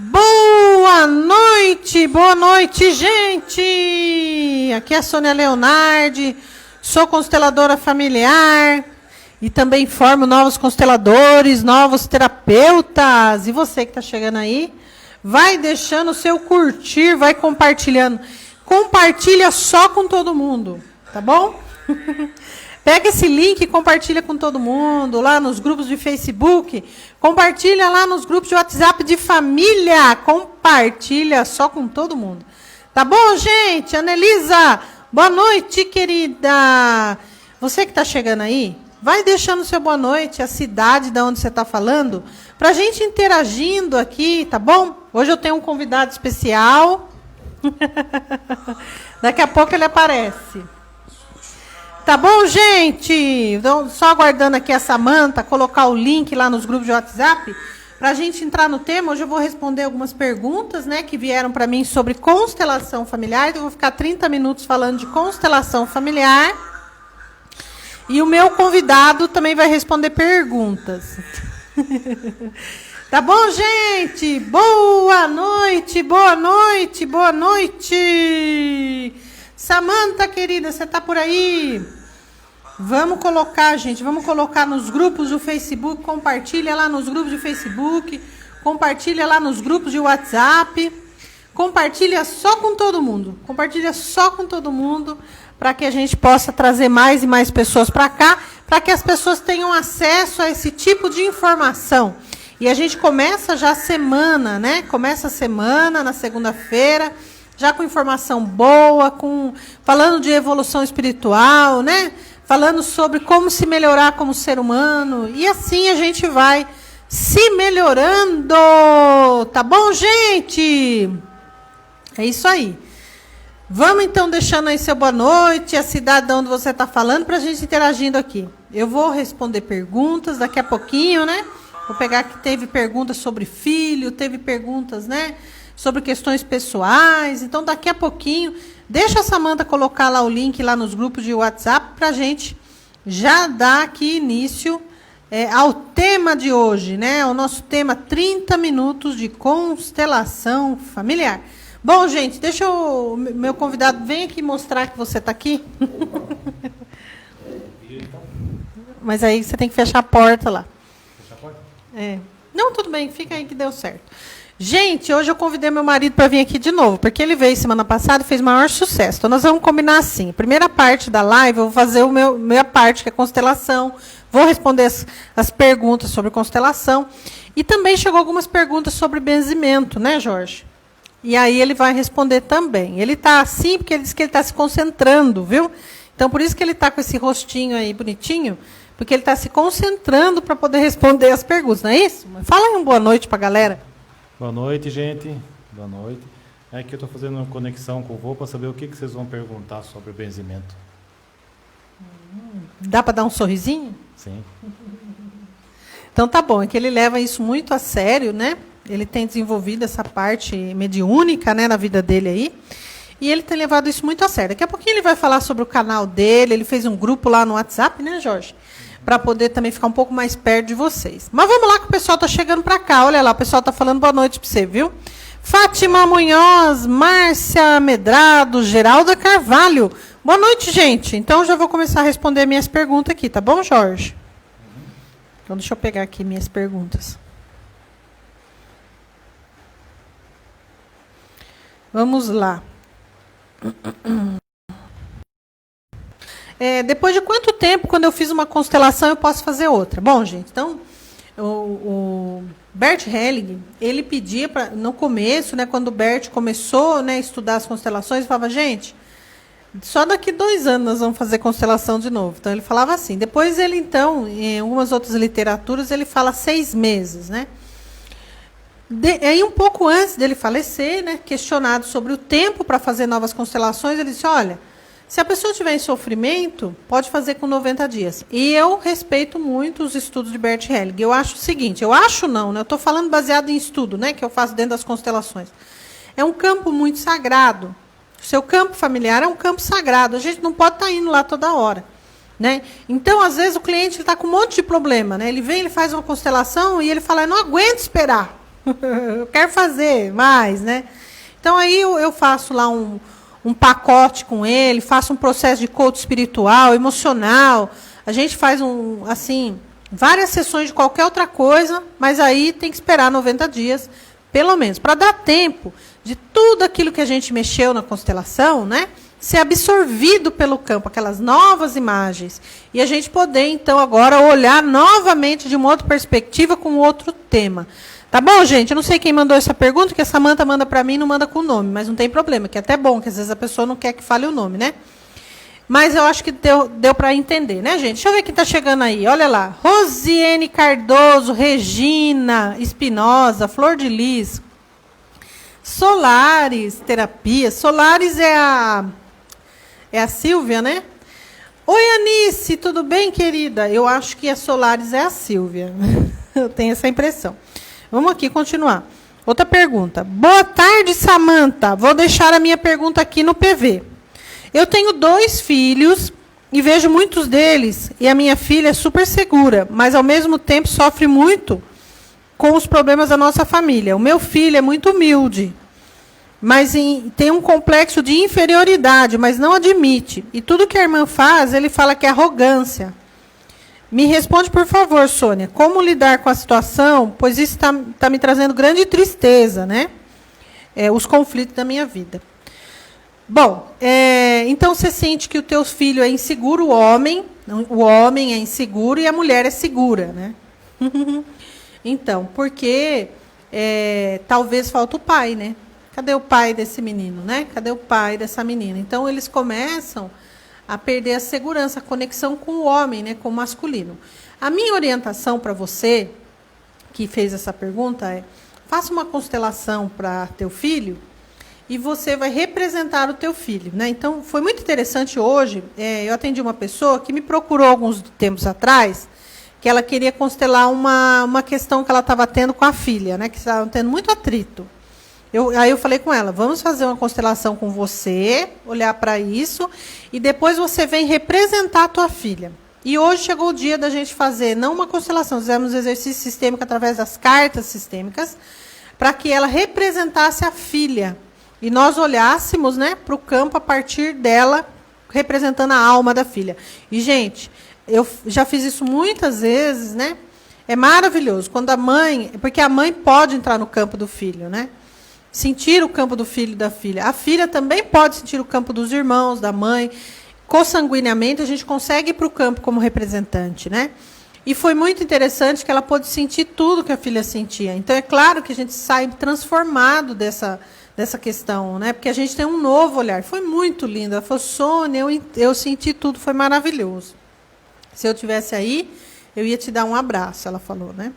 Boa noite, gente! Aqui é a Sônia Leonardi, sou consteladora familiar e também formo novos consteladores, novos terapeutas. E você que está chegando aí, vai deixando o seu curtir, vai compartilhando. Compartilha só com todo mundo, tá bom? Pega esse link e compartilha com todo mundo, lá nos grupos de Facebook, compartilha lá nos grupos de WhatsApp de família, compartilha só com todo mundo. Tá bom, gente? Anelisa, boa noite, querida. Você que está chegando aí, vai deixando o seu boa noite, a cidade de onde você está falando, para a gente interagindo aqui, tá bom? Hoje eu tenho um convidado especial. Daqui a pouco ele aparece. Tá bom, gente? Então, só aguardando aqui a Samanta colocar o link lá nos grupos de WhatsApp para a gente entrar no tema. Hoje eu vou responder algumas perguntas, né, que vieram para mim sobre constelação familiar. Então, eu vou ficar 30 minutos falando de constelação familiar. E o meu convidado também vai responder perguntas. Tá bom, gente? Boa noite, boa noite, boa noite. Samanta, querida, você tá por aí? Vamos colocar, gente, vamos colocar nos grupos do Facebook, compartilha lá nos grupos de Facebook, compartilha lá nos grupos de WhatsApp, compartilha só com todo mundo, para que a gente possa trazer mais e mais pessoas para cá, para que as pessoas tenham acesso a esse tipo de informação. E a gente começa já a semana, né? Começa a semana, na segunda-feira, já com informação boa, falando de evolução espiritual, né? Falando sobre como se melhorar como ser humano. E assim a gente vai se melhorando. Tá bom, gente? É isso aí. Vamos então deixando aí seu boa noite, a cidade de onde você está falando, para a gente interagindo aqui. Eu vou responder perguntas daqui a pouquinho, né? Vou pegar que teve perguntas sobre filho, teve perguntas, né? Sobre questões pessoais. Então, daqui a pouquinho, deixa a Samanta colocar lá o link lá nos grupos de WhatsApp para a gente já dar aqui início ao tema de hoje, né? O nosso tema 30 minutos de constelação familiar. Bom, gente, deixa o meu convidado, vem aqui mostrar que você está aqui. Mas aí você tem que fechar a porta lá. Fechar a porta? É. Não, tudo bem, fica aí que deu certo. Gente, hoje eu convidei meu marido para vir aqui de novo, porque ele veio semana passada e fez maior sucesso. Então, nós vamos combinar assim. Primeira parte da live, eu vou fazer minha parte, que é constelação. Vou responder as perguntas sobre constelação. E também chegou algumas perguntas sobre benzimento, né, Jorge? E aí ele vai responder também. Ele está assim porque ele disse que ele está se concentrando, viu? Então, por isso que ele está com esse rostinho aí bonitinho, porque ele está se concentrando para poder responder as perguntas, não é isso? Fala aí uma boa noite para a galera. Boa noite, gente. Boa noite. É que eu estou fazendo uma conexão com o vô para saber o que vocês vão perguntar sobre o benzimento. Dá para dar um sorrisinho? Sim. Então tá bom, é que ele leva isso muito a sério, né? Ele tem desenvolvido essa parte mediúnica, né, na vida dele aí. E ele tem levado isso muito a sério. Daqui a pouquinho ele vai falar sobre o canal dele. Ele fez um grupo lá no WhatsApp, né, Jorge? Para poder também ficar um pouco mais perto de vocês. Mas vamos lá que o pessoal está chegando para cá. Olha lá, o pessoal está falando boa noite para você, viu? Fátima Munhoz, Márcia Medrado, Geralda Carvalho. Boa noite, gente. Então, já vou começar a responder minhas perguntas aqui, tá bom, Jorge? Então, deixa eu pegar aqui minhas perguntas. Vamos lá. Depois de quanto tempo, quando eu fiz uma constelação, eu posso fazer outra? Bom, gente, então, o Bert Helling, ele pedia, no começo, né, quando o Bert começou, né, a estudar as constelações, ele falava, gente, só daqui 2 anos nós vamos fazer constelação de novo. Então, ele falava assim. Depois, ele, então, em algumas outras literaturas, ele fala 6 meses, né? Aí, um pouco antes dele falecer, né, questionado sobre o tempo para fazer novas constelações, ele disse, olha, se a pessoa estiver em sofrimento, pode fazer com 90 dias. E eu respeito muito os estudos de Bert Helling. Eu acho o seguinte, eu estou falando baseado em estudo, né, que eu faço dentro das constelações. É um campo muito sagrado. O seu campo familiar é um campo sagrado. A gente não pode estar indo lá toda hora. Né? Então, às vezes, o cliente está com um monte de problema. Né? Ele vem, ele faz uma constelação e ele fala, eu não aguento esperar. Eu quero fazer mais, né? Então, aí eu faço lá um pacote com ele, faço um processo de coach espiritual, emocional. A gente faz várias sessões de qualquer outra coisa, mas aí tem que esperar 90 dias, pelo menos, para dar tempo de tudo aquilo que a gente mexeu na constelação, né, ser absorvido pelo campo, aquelas novas imagens. E a gente poder, então, agora olhar novamente de uma outra perspectiva, com outro tema. Tá bom, gente? Eu não sei quem mandou essa pergunta, que a Samanta manda para mim e não manda com o nome, mas não tem problema, que é até bom, que às vezes a pessoa não quer que fale o nome, né? Mas eu acho que deu para entender, né, gente? Deixa eu ver quem está chegando aí. Olha lá. Rosiane Cardoso, Regina Espinosa, Flor de Lis, Solares Terapia. Solares é a Silvia, né? Oi, Anice, tudo bem, querida? Eu acho que a Solares é a Silvia. Eu tenho essa impressão. Vamos aqui continuar. Outra pergunta. Boa tarde, Samanta. Vou deixar a minha pergunta aqui no PV. Eu tenho 2 filhos e vejo muitos deles, e a minha filha é super segura, mas ao mesmo tempo sofre muito com os problemas da nossa família. O meu filho é muito humilde, mas tem um complexo de inferioridade, mas não admite. E tudo que a irmã faz, ele fala que é arrogância. Me responde, por favor, Sônia, como lidar com a situação, pois isso está me trazendo grande tristeza, né? Os conflitos da minha vida. Bom, então você sente que o teu filho é inseguro, o homem é inseguro e a mulher é segura, né? Então, porque talvez falta o pai, né? Cadê o pai desse menino, né? Cadê o pai dessa menina? Então, eles começam a perder a segurança, a conexão com o homem, né? Com o masculino. A minha orientação para você, que fez essa pergunta, faça uma constelação para teu filho, e você vai representar o teu filho, né? Então, foi muito interessante hoje, eu atendi uma pessoa que me procurou alguns tempos atrás, que ela queria constelar uma questão que ela estava tendo com a filha, né? Que estavam tendo muito atrito. Aí eu falei com ela, vamos fazer uma constelação com você, olhar para isso, e depois você vem representar a tua filha. E hoje chegou o dia da gente fazer, não uma constelação, fizemos exercício sistêmico através das cartas sistêmicas, para que ela representasse a filha. E nós olhássemos, né, para o campo a partir dela, representando a alma da filha. E, gente, eu já fiz isso muitas vezes, né? É maravilhoso. Quando a mãe... Porque a mãe pode entrar no campo do filho, né? Sentir o campo do filho e da filha. A filha também pode sentir o campo dos irmãos, da mãe. Consanguineamente, a gente consegue ir para o campo como representante, né? E foi muito interessante que ela pôde sentir tudo que a filha sentia. Então, é claro que a gente sai transformado dessa questão, né? Porque a gente tem um novo olhar. Foi muito lindo. Ela falou, Sônia, eu senti tudo, foi maravilhoso. Se eu tivesse aí, eu ia te dar um abraço, ela falou, né?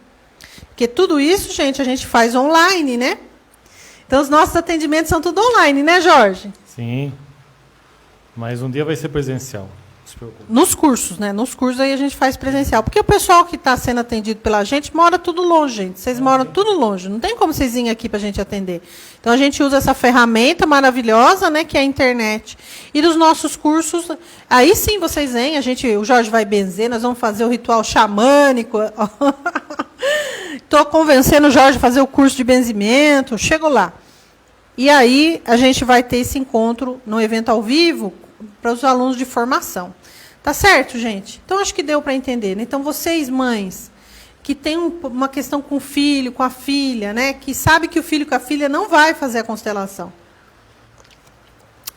Porque tudo isso, gente, a gente faz online, né? Então, os nossos atendimentos são tudo online, né, Jorge? Sim. Mas um dia vai ser presencial. Não se preocupe. Nos cursos, né? Nos cursos aí a gente faz presencial. Porque o pessoal que está sendo atendido pela gente mora tudo longe, gente. Vocês moram tudo longe. Não tem como vocês virem aqui para a gente atender. Então, a gente usa essa ferramenta maravilhosa, né? Que é a internet. E dos nossos cursos, aí sim vocês vêm. O Jorge vai benzer, nós vamos fazer o ritual xamânico. Estou convencendo o Jorge a fazer o curso de benzimento. Chego lá. E aí, a gente vai ter esse encontro no evento ao vivo para os alunos de formação. Tá certo, gente? Então, acho que deu para entender, né? Então, vocês, mães, que têm uma questão com o filho, com a filha, né? Que sabe que o filho com a filha não vai fazer a constelação.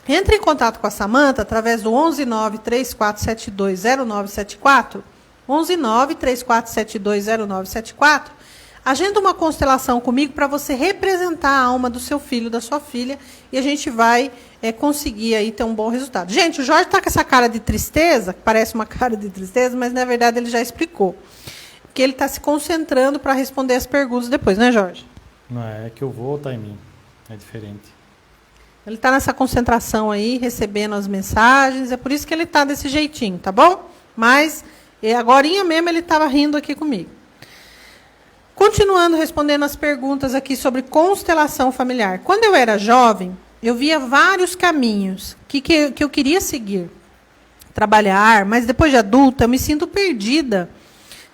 Entre em contato com a Samanta através do 119-3472-0974, 119-3472-0974, agenda uma constelação comigo para você representar a alma do seu filho, da sua filha, e a gente vai conseguir aí ter um bom resultado. Gente, o Jorge está com essa cara de tristeza, que parece uma cara de tristeza, mas, na verdade, ele já explicou. Porque ele está se concentrando para responder as perguntas depois, né, Jorge? Não, é que eu vou estar em mim. É diferente. Ele está nessa concentração aí, recebendo as mensagens, é por isso que ele está desse jeitinho, tá bom? Mas, agorinha mesmo, ele estava rindo aqui comigo. Continuando respondendo as perguntas aqui sobre constelação familiar. Quando eu era jovem, eu via vários caminhos que eu queria seguir, trabalhar, mas depois de adulta eu me sinto perdida,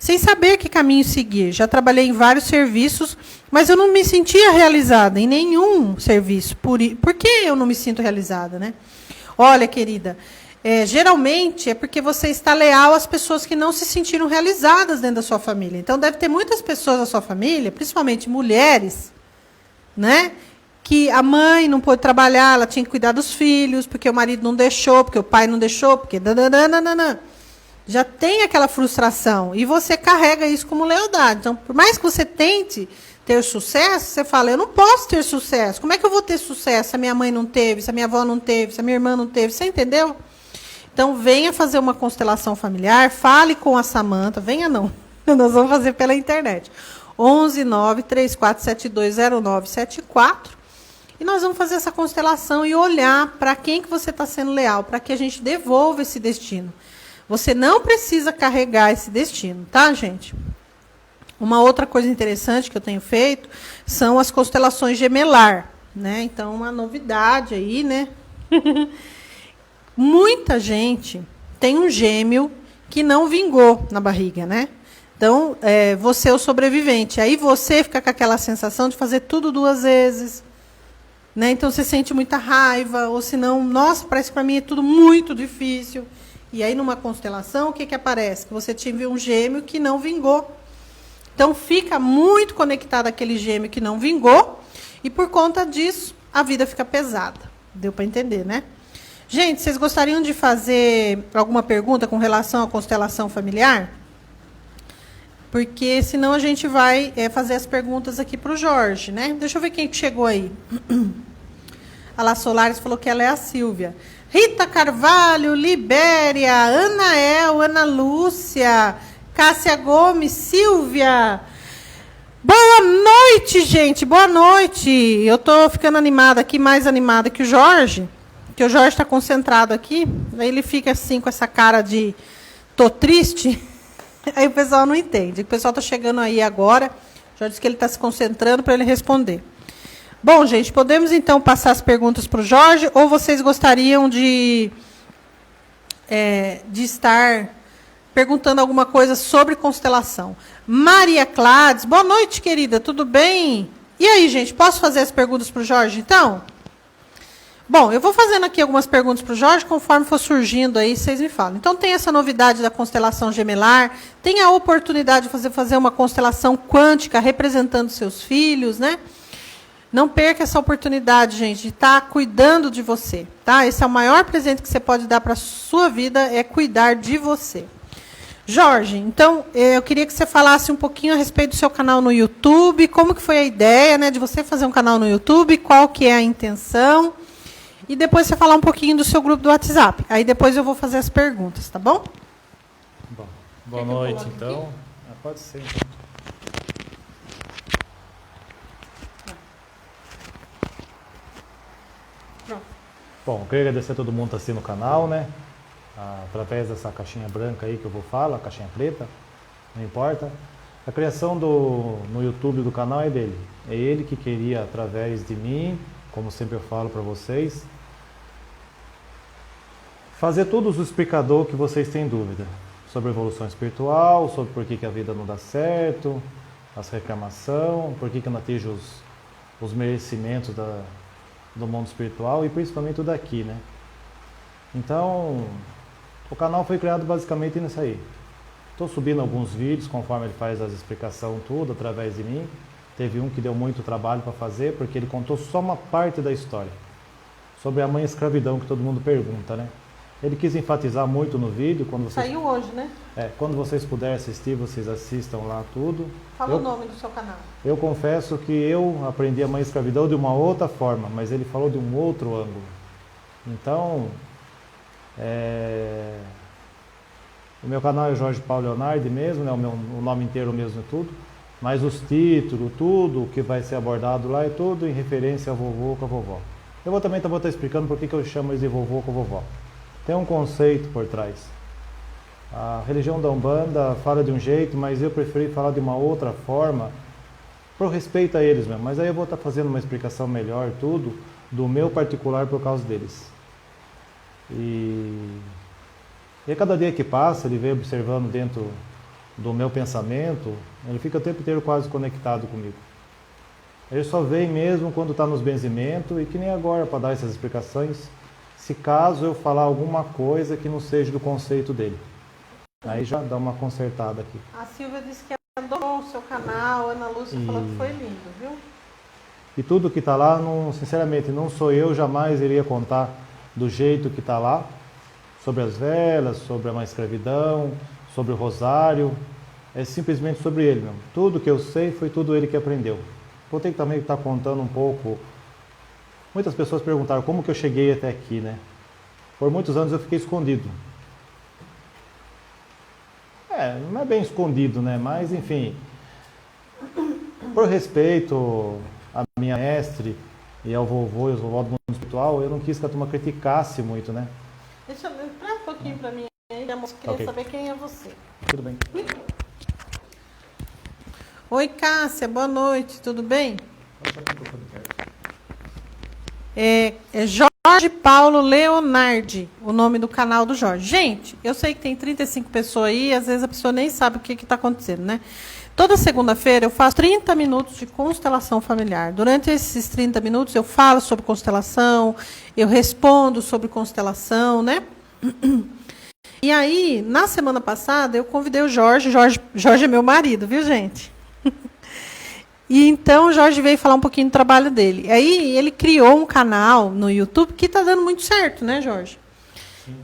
sem saber que caminho seguir. Já trabalhei em vários serviços, mas eu não me sentia realizada em nenhum serviço. Por que eu não me sinto realizada, né? Olha, querida, geralmente é porque você está leal às pessoas que não se sentiram realizadas dentro da sua família. Então, deve ter muitas pessoas da sua família, principalmente mulheres, né? Que a mãe não pôde trabalhar, ela tinha que cuidar dos filhos, porque o marido não deixou, porque o pai não deixou, porque... Já tem aquela frustração. E você carrega isso como lealdade. Então, por mais que você tente ter sucesso, você fala, eu não posso ter sucesso. Como é que eu vou ter sucesso se a minha mãe não teve, se a minha avó não teve, se a minha irmã não teve? Você entendeu? Então, venha fazer uma constelação familiar, fale com a Samanta. Venha não, nós vamos fazer pela internet. 11934720974. E nós vamos fazer essa constelação e olhar para quem que você está sendo leal, para que a gente devolva esse destino. Você não precisa carregar esse destino, tá, gente? Uma outra coisa interessante que eu tenho feito são as constelações gemelar, né? Então, uma novidade aí, né? Muita gente tem um gêmeo que não vingou na barriga, né? Então, você é o sobrevivente. Aí você fica com aquela sensação de fazer tudo 2 vezes, né? Então, você sente muita raiva, ou senão, nossa, parece que para mim é tudo muito difícil. E aí, numa constelação, o que, que aparece? Que você teve um gêmeo que não vingou. Então, fica muito conectado àquele gêmeo que não vingou, e por conta disso, a vida fica pesada. Deu para entender, né? Gente, vocês gostariam de fazer alguma pergunta com relação à constelação familiar? Porque senão a gente vai fazer as perguntas aqui para o Jorge, né? Deixa eu ver quem chegou aí. A La Solares falou que ela é a Silvia. Rita Carvalho, Libéria, Anael, Ana Lúcia, Cássia Gomes, Silvia. Boa noite, gente. Boa noite. Eu estou ficando animada aqui, mais animada que o Jorge. Porque o Jorge está concentrado aqui. Aí ele fica assim, com essa cara de tô triste. Aí o pessoal não entende. O pessoal está chegando aí agora. O Jorge disse que ele está se concentrando para ele responder. Bom, gente, podemos então passar as perguntas para o Jorge, ou vocês gostariam de estar perguntando alguma coisa sobre constelação? Maria Clades, boa noite, querida, tudo bem? E aí, gente, posso fazer as perguntas para o Jorge, então? Bom, eu vou fazendo aqui algumas perguntas para o Jorge, conforme for surgindo aí, vocês me falam. Então, tem essa novidade da constelação gemelar, tem a oportunidade de fazer uma constelação quântica representando seus filhos, né? Não perca essa oportunidade, gente, de estar cuidando de você, tá? Esse é o maior presente que você pode dar para a sua vida, é cuidar de você. Jorge, então, eu queria que você falasse um pouquinho a respeito do seu canal no YouTube, como que foi a ideia, né, de você fazer um canal no YouTube, qual que é a intenção, e depois você falar um pouquinho do seu grupo do WhatsApp. Aí depois eu vou fazer as perguntas, tá bom? Bom, boa noite, então. Pode ser. Bom, eu queria agradecer a todo mundo que está assistindo o canal, né? Através dessa caixinha branca aí que eu vou falar, a caixinha preta, não importa. A criação no YouTube do canal é dele. É ele que queria, através de mim, como sempre eu falo para vocês, fazer todos os explicadores que vocês têm dúvida. Sobre a evolução espiritual, sobre por que a vida não dá certo, as reclamações, por que eu não atinjo os merecimentos do mundo espiritual e principalmente o daqui, né? Então, o canal foi criado basicamente nisso aí. Estou subindo alguns vídeos conforme ele faz as explicações tudo através de mim. Teve um que deu muito trabalho para fazer, porque ele contou só uma parte da história. Sobre a mãe escravidão, que todo mundo pergunta, né? Ele quis enfatizar muito no vídeo. Saiu hoje, né? Quando vocês puderem assistir, vocês assistam lá tudo. Fala o nome do seu canal. Eu confesso que eu aprendi a mãe escravidão de uma outra forma, mas ele falou de um outro ângulo. Então, o meu canal é Jorge Paulo Leonardi mesmo, né? O nome inteiro mesmo é tudo. Mas os títulos, tudo que vai ser abordado lá é tudo em referência ao vovô com a vovó. Eu também vou estar explicando por que eu chamo eles de vovô com a vovó. Tem um conceito por trás. A religião da Umbanda fala de um jeito, mas eu preferi falar de uma outra forma, por respeito a eles mesmo. Mas aí eu vou estar fazendo uma explicação melhor, tudo, do meu particular por causa deles. E a cada dia que passa, ele vem observando dentro do meu pensamento, ele fica o tempo inteiro quase conectado comigo. Ele só vem mesmo quando está nos benzimentos e que nem agora para dar essas explicações, se caso eu falar alguma coisa que não seja do conceito dele. Aí já dá uma consertada aqui. A Silvia disse que adorou o seu canal, a Ana Lúcia falou que foi lindo, viu? E tudo que está lá, não, sinceramente, não sou eu, jamais iria contar do jeito que está lá, sobre as velas, sobre a mãe escravidão, sobre o rosário, é simplesmente sobre ele mesmo. Tudo que eu sei foi tudo ele que aprendeu. Vou ter que também estar contando um pouco. Muitas pessoas perguntaram como que eu cheguei até aqui, né? Por muitos anos eu fiquei escondido. Não é bem escondido, né? Mas, enfim, por respeito à minha mestre e ao vovô e ao vovó do mundo espiritual, eu não quis que a turma criticasse muito, né? Deixa eu entrar um pouquinho para mim aí, a moça queria saber quem é você. Tudo bem. Oi, Cássia, boa noite, tudo bem? É Jorge Paulo Leonardi, o nome do canal do Jorge. Gente, eu sei que tem 35 pessoas aí, às vezes a pessoa nem sabe o que está acontecendo, né? Toda segunda-feira eu faço 30 minutos de constelação familiar. Durante esses 30 minutos eu falo sobre constelação, eu respondo sobre constelação, né? E aí, na semana passada, eu convidei o Jorge. Jorge é meu marido, viu, gente? E então o Jorge veio falar um pouquinho do trabalho dele. Aí ele criou um canal no YouTube que está dando muito certo, né, Jorge?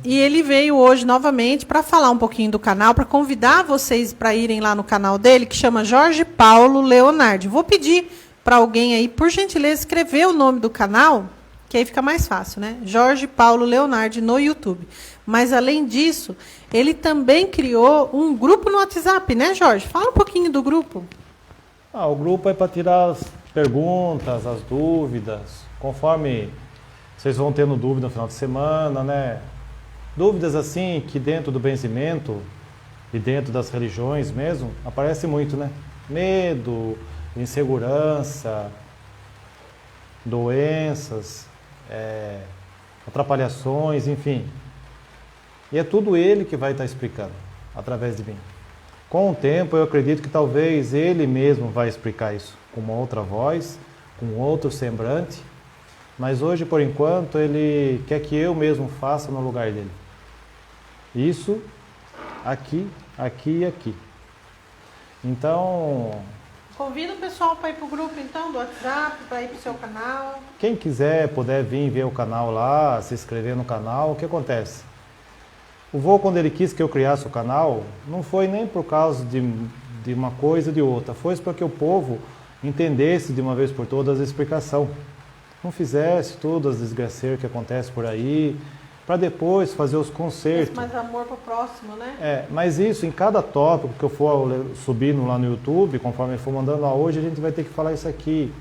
E ele veio hoje novamente para falar um pouquinho do canal, para convidar vocês para irem lá no canal dele, que chama Jorge Paulo Leonardi. Vou pedir para alguém aí, por gentileza, escrever o nome do canal, que aí fica mais fácil, né? Jorge Paulo Leonardi no YouTube. Mas, além disso, ele também criou um grupo no WhatsApp, né, Jorge? Fala um pouquinho do grupo. O grupo é para tirar as perguntas, as dúvidas, conforme vocês vão tendo dúvida no final de semana, né? Dúvidas assim que dentro do benzimento e dentro das religiões mesmo, aparece muito, né? Medo, insegurança, doenças, atrapalhações, enfim. E é tudo ele que vai estar explicando, através de mim. Com o tempo, eu acredito que talvez ele mesmo vai explicar isso, com uma outra voz, com outro semblante, mas hoje, por enquanto, ele quer que eu mesmo faça no lugar dele. Isso, aqui, aqui e aqui. Então... Convida o pessoal para ir para o grupo, então, do WhatsApp, para ir para o seu canal. Quem quiser, puder vir ver o canal lá, se inscrever no canal, o que acontece? O vô, quando ele quis que eu criasse o canal, não foi nem por causa de uma coisa ou de outra, foi para que o povo entendesse de uma vez por todas a explicação. Não fizesse todas as desgraceiras que acontecem por aí, para depois fazer os concertos. Mais amor para o próximo, né? Mas isso, em cada tópico que eu for subindo lá no YouTube, conforme ele for mandando, hoje a gente vai ter que falar isso aqui,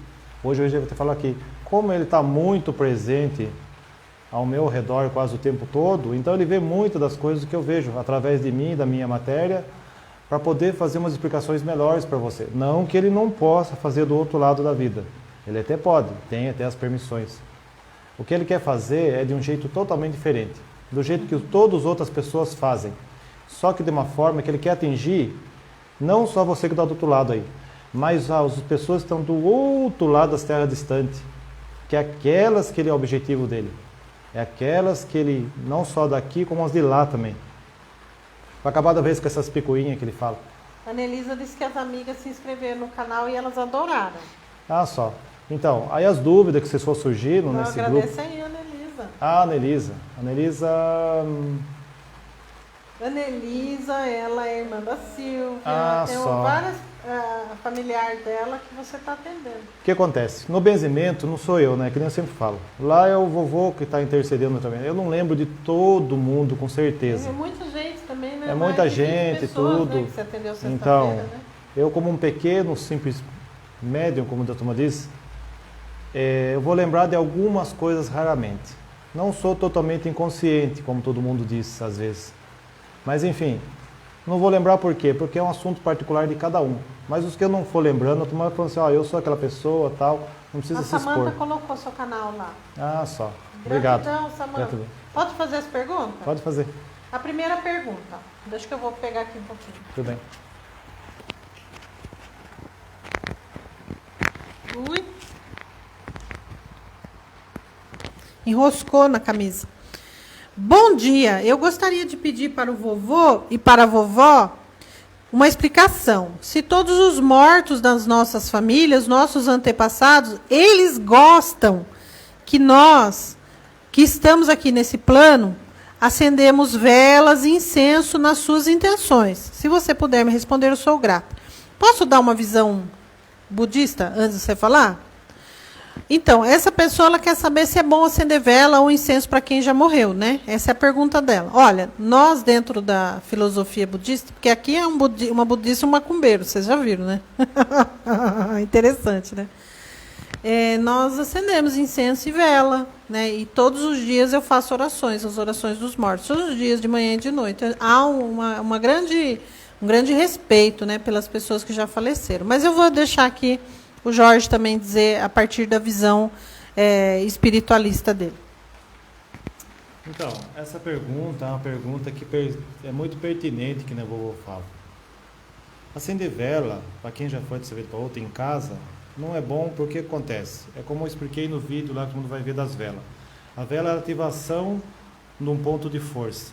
hoje a gente vai ter que falar aqui. Como ele está muito presente ao meu redor quase o tempo todo, então ele vê muito das coisas que eu vejo através de mim, da minha matéria, para poder fazer umas explicações melhores para você. Não que ele não possa fazer do outro lado da vida, ele até pode, tem até as permissões. O que ele quer fazer é de um jeito totalmente diferente, do jeito que todas as outras pessoas fazem, só que de uma forma que ele quer atingir, não só você que está do outro lado aí, mas as pessoas que estão do outro lado das terras distantes, que é aquelas que ele é o objetivo dele. É aquelas que ele, não só daqui, como as de lá também. Vai acabar da vez com essas picuinhas que ele fala. A Anelisa disse que as amigas se inscreveram no canal e elas adoraram. Só. Então, aí as dúvidas que vocês for surgindo nesse grupo... Agradeço aí, Anelisa. Anelisa... Anelisa, ela é irmã da Silvia. Tem várias familiares dela que você está atendendo. O que acontece? No benzimento, não sou eu, né? Que nem eu sempre falo. Lá é o vovô que está intercedendo também. Eu não lembro de todo mundo, com certeza. É muita gente também, né? É muita gente, pessoas, tudo. Né, que você atendeu então, né? eu como um pequeno, simples médium, como a turma diz, eu vou lembrar de algumas coisas raramente. Não sou totalmente inconsciente, como todo mundo diz às vezes. Mas enfim, não vou lembrar por quê? Porque é um assunto particular de cada um. Mas os que eu não for lembrando, a turma vai falando assim, eu sou aquela pessoa, tal, não precisa se expor. A Samanta colocou seu canal lá. Só. Obrigado. Gratidão, Samanta. Pode fazer as perguntas? Pode fazer. A primeira pergunta, deixa que eu vou pegar aqui um pouquinho. Tudo bem. Enroscou na camisa. Bom dia, eu gostaria de pedir para o vovô e para a vovó uma explicação. Se todos os mortos das nossas famílias, nossos antepassados, eles gostam que nós, que estamos aqui nesse plano, acendemos velas e incenso nas suas intenções. Se você puder me responder, eu sou grata. Posso dar uma visão budista antes de você falar? Então, essa pessoa ela quer saber se é bom acender vela ou incenso para quem já morreu, né? Essa é a pergunta dela. Olha, nós dentro da filosofia budista, porque aqui é uma budista e um macumbeiro, vocês já viram, né? Interessante, né? Nós acendemos incenso e vela, né? E todos os dias eu faço orações, as orações dos mortos, todos os dias, de manhã e de noite. Há um grande respeito, né, pelas pessoas que já faleceram. Mas eu vou deixar aqui o Jorge também dizer a partir da visão espiritualista dele. Então, essa pergunta é uma pergunta que é muito pertinente, que nem o vovô fala. Acender vela, para quem já foi de serviço para outra em casa, não é bom porque acontece. É como eu expliquei no vídeo lá que todo mundo vai ver das velas. A vela é a ativação num ponto de força.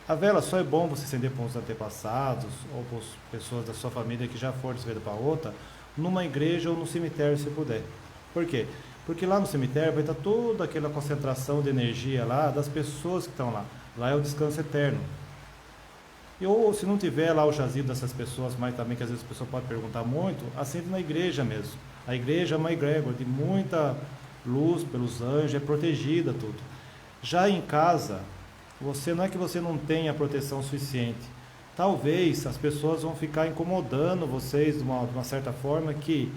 A vela só é bom você acender para os antepassados ou para as pessoas da sua família que já foram de serviço para outra, numa igreja ou no cemitério, se puder. Por quê? Porque lá no cemitério vai estar toda aquela concentração de energia lá das pessoas que estão lá. Lá é o descanso eterno. E, ou se não tiver lá o jazido dessas pessoas, mas também que às vezes a pessoa pode perguntar muito, acende na igreja mesmo. A igreja é uma egrégora de muita luz pelos anjos, é protegida tudo. Já em casa, não é que você não tenha proteção suficiente. Talvez as pessoas vão ficar incomodando vocês de uma certa forma que,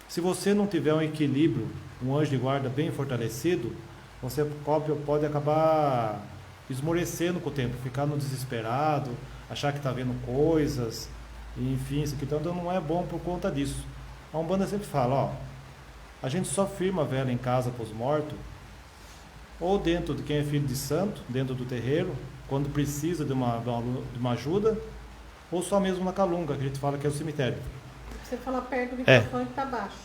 se você não tiver um equilíbrio, um anjo de guarda bem fortalecido, você pode acabar esmorecendo com o tempo, ficar no desesperado, achar que está vendo coisas, enfim, isso aqui então não é bom por conta disso. A Umbanda sempre fala, a gente só firma a vela em casa para os mortos, ou dentro de quem é filho de santo, dentro do terreiro, quando precisa de uma ajuda, ou só mesmo na calunga, que a gente fala que é o cemitério. Você fala perto do microfone que está baixo.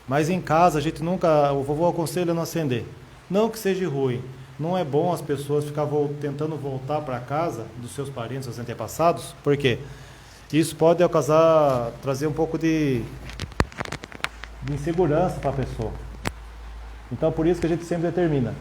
Mas em casa a gente nunca, o vovô aconselha a não acender. Não que seja ruim, não é bom as pessoas ficar tentando voltar para casa dos seus parentes, seus antepassados, porque isso pode trazer um pouco de insegurança para a pessoa. Então por isso que a gente sempre determina.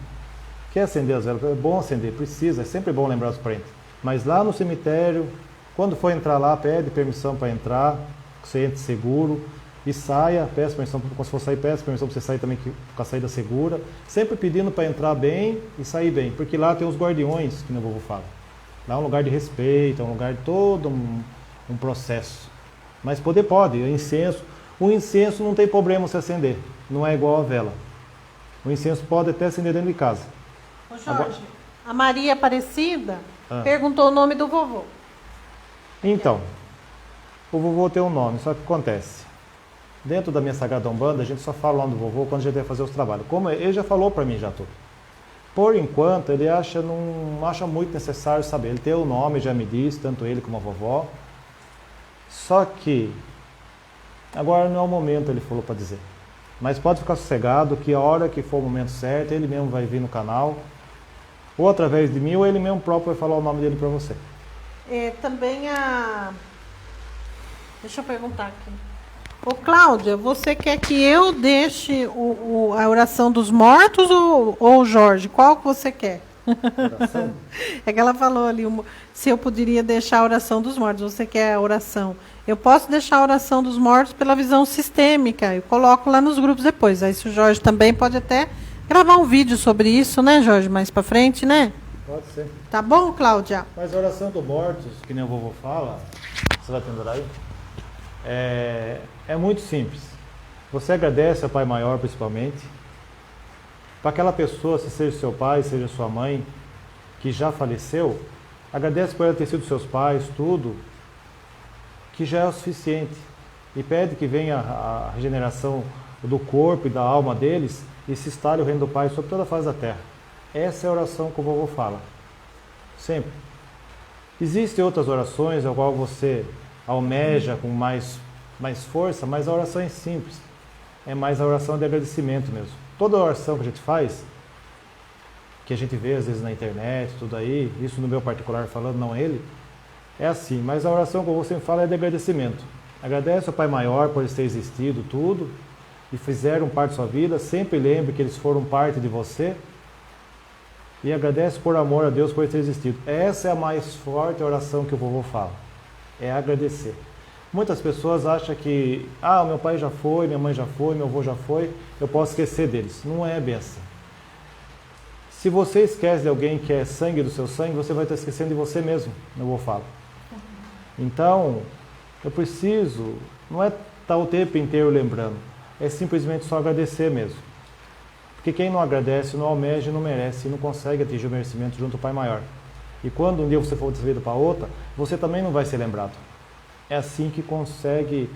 Quer acender as velas? É bom acender, precisa, é sempre bom lembrar os parentes. Mas lá no cemitério, quando for entrar lá, pede permissão para entrar, você entre seguro e saia, peça permissão, quando for sair, peça permissão para você sair também com a saída segura, sempre pedindo para entrar bem e sair bem, porque lá tem os guardiões, que o vovô fala. Lá é um lugar de respeito, é um lugar de todo um processo. Mas pode, o incenso não tem problema se acender, não é igual a vela. O incenso pode até acender dentro de casa. Ô Jorge, a Maria Aparecida perguntou o nome do vovô. Então, o vovô tem um nome, só que acontece. Dentro da minha Sagrada Umbanda, a gente só fala o nome do vovô quando a gente vai fazer os trabalhos. Como ele já falou para mim já tudo. Por enquanto, ele não acha muito necessário saber. Ele tem o nome, já me disse, tanto ele como a vovó. Só que, agora não é o momento, ele falou para dizer. Mas pode ficar sossegado que a hora que for o momento certo, ele mesmo vai vir no canal. Ou através de mim, ou ele mesmo próprio vai falar o nome dele para você. Também Deixa eu perguntar aqui. Ô Cláudia, você quer que eu deixe a oração dos mortos ou o Jorge? Qual que você quer? Oração? É que ela falou ali, se eu poderia deixar a oração dos mortos. Você quer a oração? Eu posso deixar a oração dos mortos pela visão sistêmica. Eu coloco lá nos grupos depois. Aí se o Jorge também pode até gravar um vídeo sobre isso, né, Jorge? Mais pra frente, né? Pode ser. Tá bom, Cláudia? Mas a oração dos mortos, que nem o vovô fala, você vai pendurar aí? É muito simples. Você agradece ao Pai Maior, principalmente, para aquela pessoa, se seja seu pai, seja sua mãe, que já faleceu, agradece por ela ter sido seus pais, tudo, que já é o suficiente. E pede que venha a regeneração do corpo e da alma deles e se instale o reino do Pai sobre toda a face da terra. Essa é a oração que o vovô fala. Sempre. Existem outras orações, ao qual você almeja com mais força, mas a oração é simples. É mais a oração de agradecimento mesmo. Toda oração que a gente faz que a gente vê às vezes na internet, tudo aí, isso no meu particular falando, não ele, é assim, mas a oração que eu sempre falo é de agradecimento. Agradece ao Pai Maior por eles terem existido, tudo, e fizeram parte da sua vida, sempre lembre que eles foram parte de você, e agradece por amor a Deus por eles terem existido. Essa é a mais forte oração que o vovô fala, é agradecer. Muitas pessoas acham que, meu pai já foi, minha mãe já foi, meu avô já foi, eu posso esquecer deles. Não é bem assim. Se você esquece de alguém que é sangue do seu sangue, você vai estar esquecendo de você mesmo, meu avô fala. Então, eu preciso, não é estar o tempo inteiro lembrando, é simplesmente só agradecer mesmo. Porque quem não agradece, não almeja, não merece e não consegue atingir o merecimento junto ao Pai Maior. E quando um dia você for de vida para outra, você também não vai ser lembrado. É assim que consegue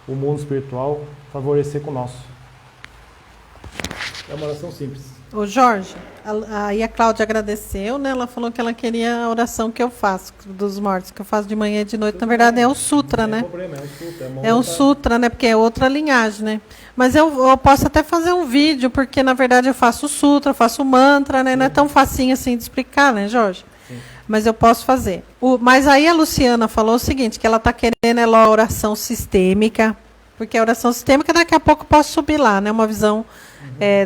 o mundo espiritual favorecer com o nosso. É uma oração simples. Ô Jorge, aí a Cláudia agradeceu, né? Ela falou que ela queria a oração que eu faço, dos mortos, que eu faço de manhã e de noite. Na verdade é o sutra, né? É um sutra, né? Porque é outra linhagem, né? Mas eu posso até fazer um vídeo, porque na verdade eu faço o sutra, faço o mantra, né? Não é tão facinho assim de explicar, né, Jorge? Mas eu posso fazer. Mas aí a Luciana falou o seguinte, que ela está querendo a oração sistêmica, porque a oração sistêmica daqui a pouco eu posso subir lá, né? Uma visão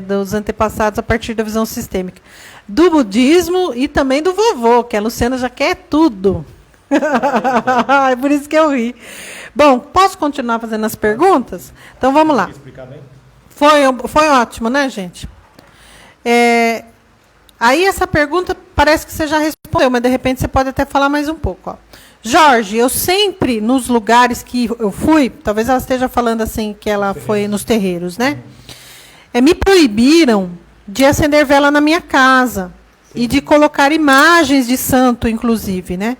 dos antepassados a partir da visão sistêmica. Do budismo e também do vovô, que a Luciana já quer tudo. É por isso que eu ri. Bom, posso continuar fazendo as perguntas? Então vamos lá. Foi ótimo, né, gente? Aí essa pergunta parece que você já respondeu, mas de repente você pode até falar mais um pouco. Ó. Jorge, eu sempre, nos lugares que eu fui, talvez ela esteja falando assim, que ela foi nos terreiros, né? Me proibiram de acender vela na minha casa. Sim. E de colocar imagens de santo, inclusive, né?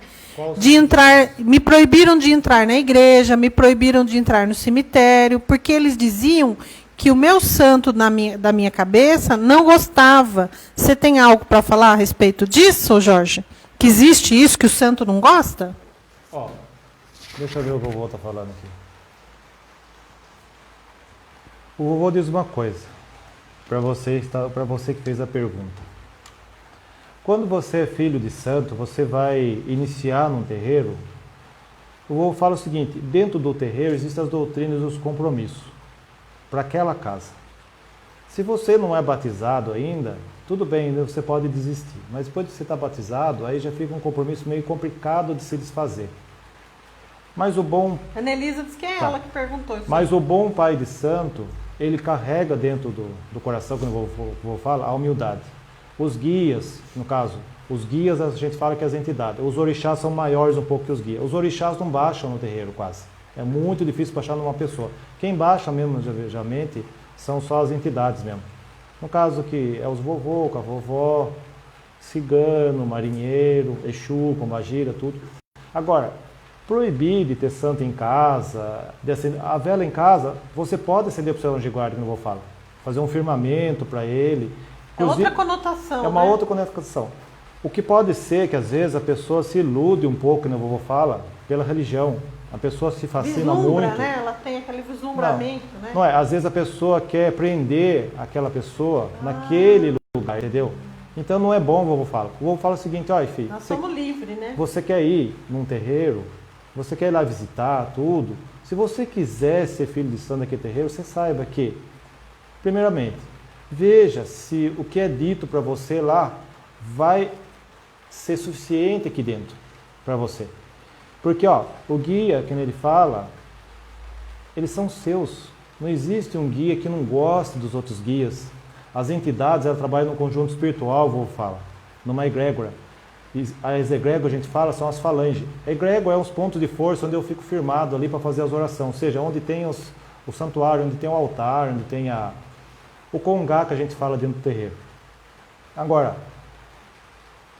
Me proibiram de entrar na igreja, me proibiram de entrar no cemitério, porque eles diziam que o meu santo da minha cabeça não gostava. Você tem algo para falar a respeito disso, Jorge? Que existe isso, que o santo não gosta? Deixa eu ver o que o vovô está falando aqui. O vovô diz uma coisa, para você que fez a pergunta. Quando você é filho de santo, você vai iniciar num terreiro, o vovô fala o seguinte, dentro do terreiro existem as doutrinas e os compromissos para aquela casa. Se você não é batizado ainda, tudo bem, você pode desistir. Mas depois de você estar batizado, aí já fica um compromisso meio complicado de se desfazer. Mas o bom... A Anelisa disse que é ela que perguntou isso. Mas o bom pai de santo, ele carrega dentro do coração, quando eu vou falar, a humildade. Os guias, no caso, os guias a gente fala que é as entidades. Os orixás são maiores um pouco que os guias. Os orixás não baixam no terreiro quase. É muito difícil baixar numa pessoa. Quem baixa mesmo, geralmente, são só as entidades mesmo. No caso que é os vovô, com a vovó, cigano, marinheiro, exu, pombagira, tudo. Agora, proibir de ter santo em casa, de acender, a vela em casa, você pode acender para o seu anjo de guarda, que eu vou falar. Fazer um firmamento para ele. Inclusive, é outra conotação, é uma outra conotação. O que pode ser que às vezes a pessoa se ilude um pouco, que o vovô fala, pela religião. A pessoa se fascina muito. Né? Ela tem aquele vislumbramento, né? Não é, às vezes a pessoa quer prender aquela pessoa naquele lugar, entendeu? Então não é bom o vovô fala. O vovô fala o seguinte, olha filho, nós somos livres, né? Você quer ir num terreiro, você quer ir lá visitar tudo. Se você quiser ser filho de santo daquele terreiro, você saiba que, primeiramente, veja se o que é dito para você lá vai ser suficiente aqui dentro para você. Porque o guia, que ele fala, eles são seus. Não existe um guia que não goste dos outros guias. As entidades, elas trabalham no conjunto espiritual, vou falar, numa egrégora. As egrégoras, a gente fala, são as falanges. Egrégora é os pontos de força onde eu fico firmado ali para fazer as orações. Ou seja, onde tem o santuário, onde tem o altar, onde tem o congá que a gente fala dentro do terreiro. Agora,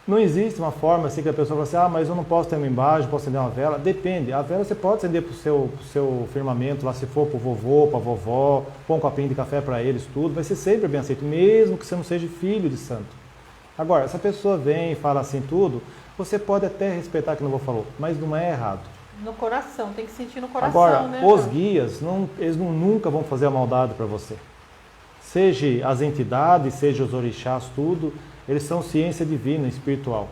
não existe uma forma assim que a pessoa fala assim, mas eu não posso ter uma imagem, posso acender uma vela. Depende, a vela você pode acender para o seu firmamento, lá se for para o vovô, para a vovó, pôr um copinho de café para eles, tudo, vai ser sempre bem aceito, mesmo que você não seja filho de santo. Agora, se a pessoa vem e fala assim tudo, você pode até respeitar o que o vovô falou, mas não é errado. No coração, tem que sentir no coração. Agora, né, os guias, eles nunca vão fazer a maldade para você. Seja as entidades, seja os orixás, tudo, eles são ciência divina, espiritual.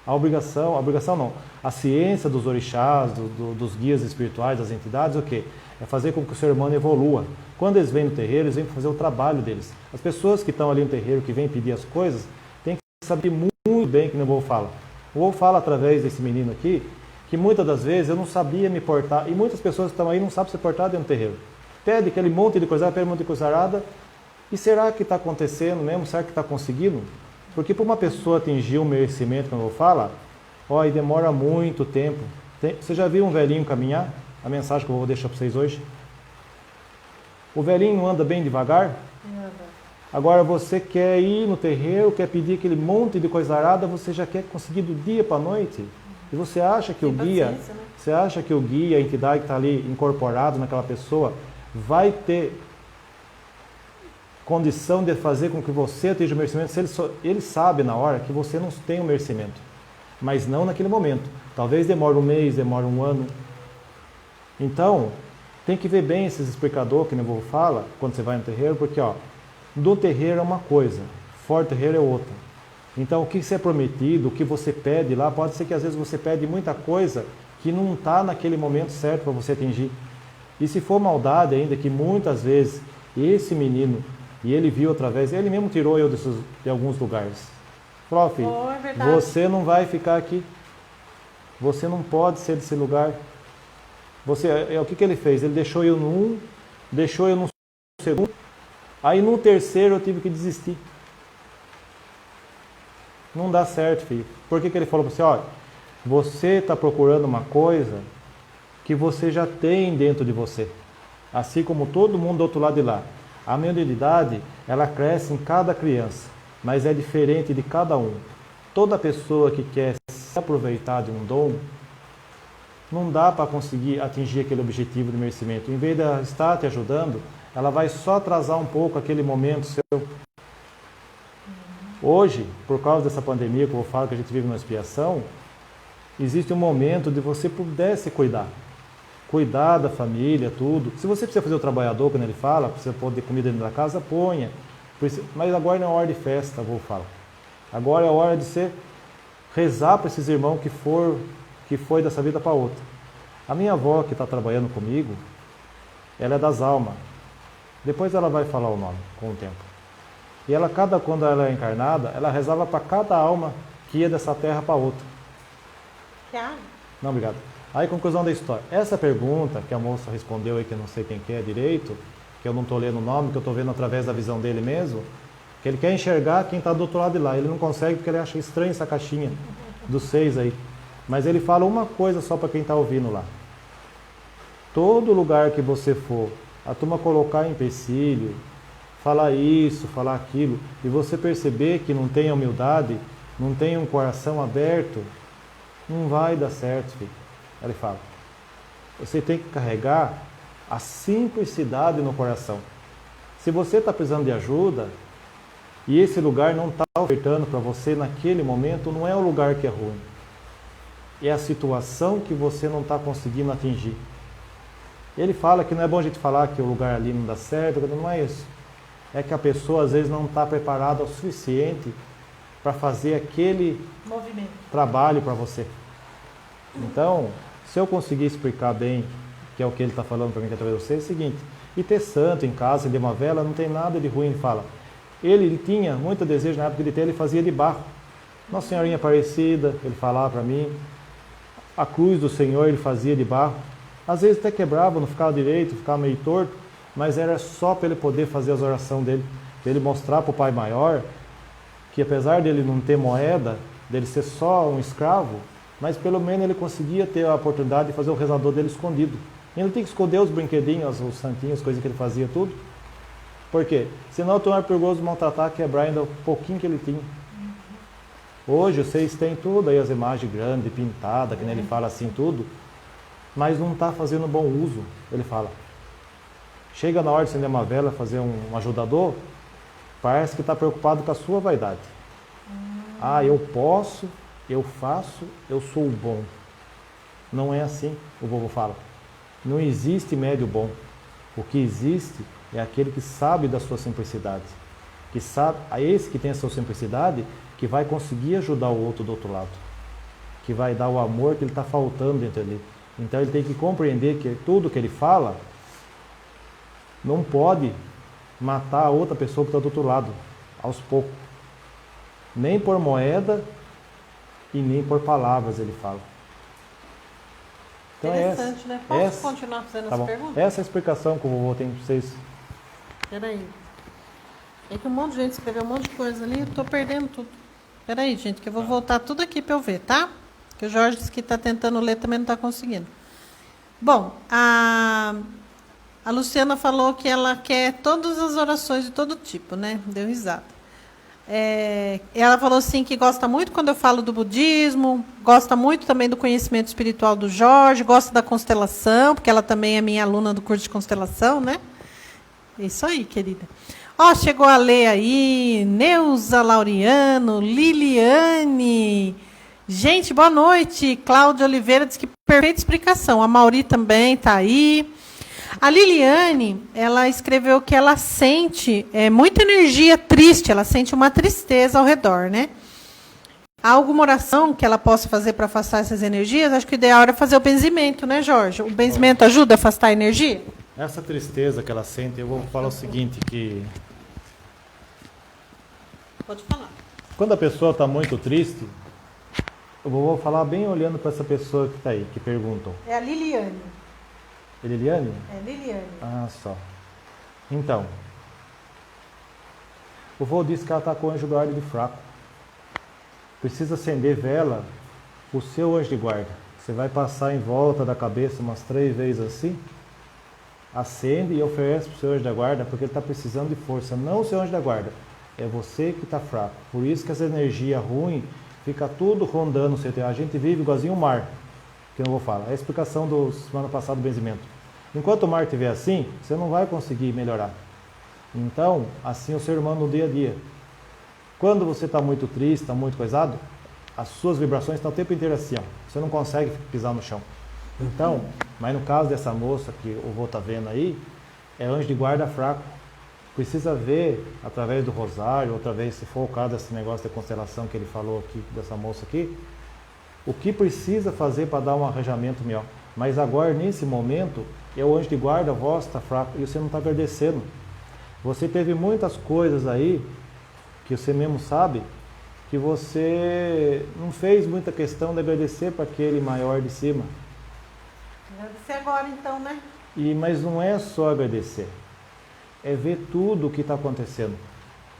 A obrigação não, a ciência dos orixás, dos guias espirituais, das entidades, o quê? É fazer com que o ser humano evolua. Quando eles vêm no terreiro, eles vêm fazer o trabalho deles. As pessoas que estão ali no terreiro, que vêm pedir as coisas, têm que saber muito bem que o vô fala. O vô fala através desse menino aqui, que muitas das vezes eu não sabia me portar, e muitas pessoas que estão aí não sabem se portar dentro do terreiro. Pede aquele monte de coisa, pede um monte de coisa arada, e será que está acontecendo mesmo? Será que está conseguindo? Porque para uma pessoa atingir o merecimento, como eu falo, ó, e demora muito tempo. Você já viu um velhinho caminhar? A mensagem que eu vou deixar para vocês hoje. O velhinho não anda bem devagar? Nada. Agora você quer ir no terreiro, quer pedir aquele monte de coisa arada, você já quer conseguir do dia para a noite. E você acha que o guia, né? Você acha que o guia, a entidade que está ali incorporado naquela pessoa, vai ter condição de fazer com que você atinja o merecimento, se ele sabe na hora que você não tem o merecimento, mas não naquele momento. Talvez demore um mês, demore um ano. Então, tem que ver bem esses explicadores que o vô fala quando você vai no terreiro, porque ó, do terreiro é uma coisa, fora do terreiro é outra. Então, o que você é prometido, o que você pede lá, pode ser que às vezes você pede muita coisa que não está naquele momento certo para você atingir. E se for maldade ainda, que muitas vezes esse menino, e ele viu através, ele mesmo tirou eu de alguns lugares. Falou, filho, você não vai ficar aqui. Você não pode ser desse lugar. O que ele fez? Ele deixou eu no 1, deixou eu no segundo, aí no terceiro eu tive que desistir. Não dá certo, filho. Por que ele falou para você? Olha, você está procurando uma coisa que você já tem dentro de você. Assim como todo mundo do outro lado de lá. A mediunidade, ela cresce em cada criança, mas é diferente de cada um. Toda pessoa que quer se aproveitar de um dom, não dá para conseguir atingir aquele objetivo de merecimento. Em vez de ela estar te ajudando, ela vai só atrasar um pouco aquele momento seu. Hoje, por causa dessa pandemia que eu falo que a gente vive numa expiação, existe um momento de você puder se cuidar. Cuidar da família, tudo. Se você precisa fazer o trabalhador, quando ele fala, precisa pôr de comida dentro da casa, ponha. Mas agora não é hora de festa, vou falar. Agora é hora de você rezar para esses irmãos que foi dessa vida para outra. A minha avó, que está trabalhando comigo, ela é das almas. Depois ela vai falar o nome, com o tempo. E ela, quando ela é encarnada, ela rezava para cada alma que ia dessa terra para outra. Não, obrigado. Aí, conclusão da história. Essa pergunta que a moça respondeu aí, que eu não sei quem que é direito, que eu não estou lendo o nome, que eu estou vendo através da visão dele mesmo, que ele quer enxergar quem está do outro lado de lá. Ele não consegue porque ele acha estranha essa caixinha dos 6 aí. Mas ele fala uma coisa só para quem está ouvindo lá. Todo lugar que você for, a turma colocar empecilho, falar isso, falar aquilo, e você perceber que não tem humildade, não tem um coração aberto, não vai dar certo, filho. Ele fala, você tem que carregar a simplicidade no coração. Se você está precisando de ajuda, e esse lugar não está ofertando para você naquele momento, não é o lugar que é ruim. É a situação que você não está conseguindo atingir. Ele fala que não é bom a gente falar que o lugar ali não dá certo, não é isso. É que a pessoa às vezes não está preparada o suficiente para fazer aquele trabalho para você. Então, se eu conseguir explicar bem, que é o que ele está falando para mim, que é através de você, é o seguinte, e ter santo em casa, de uma vela, não tem nada de ruim, fala. Ele tinha muito desejo na época de ter, ele fazia de barro. Nossa Senhorinha Aparecida, ele falava para mim, a cruz do Senhor ele fazia de barro. Às vezes até quebrava, não ficava direito, ficava meio torto, mas era só para ele poder fazer as orações dele, para ele mostrar para o Pai Maior que apesar dele não ter moeda, dele ser só um escravo, mas pelo menos ele conseguia ter a oportunidade de fazer o rezador dele escondido. E ele tem que esconder os brinquedinhos, os santinhos, as coisas que ele fazia, tudo. Por quê? Senão o é perigoso maltratar, quebrar ainda o pouquinho que ele tinha. Hoje vocês têm tudo aí, as imagens grandes, pintadas, que nem ele fala assim, tudo, mas não está fazendo bom uso, ele fala. Chega na hora de acender uma vela, fazer um ajudador, parece que está preocupado com a sua vaidade. Ah, eu posso, eu faço, eu sou bom. Não é assim, o povo fala. Não existe médio bom. O que existe é aquele que sabe da sua simplicidade. Que sabe, esse que tem a sua simplicidade que vai conseguir ajudar o outro do outro lado, que vai dar o amor que ele está faltando dentro dele. Então ele tem que compreender que tudo que ele fala não pode matar a outra pessoa que está do outro lado, aos poucos. Nem por moeda e nem por palavras ele fala. Então interessante, né? Posso continuar fazendo tá as bom. perguntas? Essa é a explicação que o vovô tem para vocês. Peraí. É que um monte de gente escreveu um monte de coisa ali, eu tô perdendo tudo. Peraí, gente, que eu vou voltar tudo aqui para eu ver, tá? Que o Jorge disse que está tentando ler, também não está conseguindo. Bom, a Luciana falou que ela quer todas as orações de todo tipo, né? Deu risada. Ela falou assim que gosta muito quando eu falo do budismo, gosta muito também do conhecimento espiritual do Jorge, gosta da constelação, porque ela também é minha aluna do curso de constelação, né? Isso aí, querida. Ó, chegou a ler aí, Neuza Laureano, Liliane. Gente, boa noite. Cláudia Oliveira disse que perfeita explicação. A Mauri também está aí. A Liliane, ela escreveu que ela sente muita energia triste, ela sente uma tristeza ao redor, né? Há alguma oração que ela possa fazer para afastar essas energias? Acho que o ideal era fazer o benzimento, né, Jorge? O benzimento ajuda a afastar a energia? Essa tristeza que ela sente, eu vou falar o seguinte, que... Pode falar. Quando a pessoa está muito triste, eu vou falar bem olhando para essa pessoa que está aí, que perguntou. É a Liliane. É Liliane? É Liliane. Ah, só. Então, o vô disse que ela está com o anjo guarda de fraco. Precisa acender vela, o seu anjo de guarda. Você vai passar em volta da cabeça umas 3 vezes assim, acende e oferece para o seu anjo da guarda, porque ele está precisando de força. Não o seu anjo da guarda, é você que está fraco. Por isso que essa energia ruim fica tudo rondando o seu terreno. A gente vive igualzinho o mar, que eu não vou falar. É a explicação do semana passada do benzimento. Enquanto o mar estiver assim, você não vai conseguir melhorar. Então, assim é o ser humano no dia a dia. Quando você está muito triste, está muito coisado, as suas vibrações estão o tempo inteiro assim, ó. Você não consegue pisar no chão. Então, mas no caso dessa moça que o vô está vendo aí, é anjo de guarda fraco. Precisa ver, através do rosário, outra vez, se for o caso desse negócio de constelação que ele falou aqui, dessa moça aqui, o que precisa fazer para dar um arranjamento melhor. Mas agora, nesse momento, é o anjo de guarda vosso está fraco e você não está agradecendo. Você teve muitas coisas aí, que você mesmo sabe, que você não fez muita questão de agradecer para aquele maior de cima. Agradecer agora então, né? Mas não é só agradecer, é ver tudo o que está acontecendo.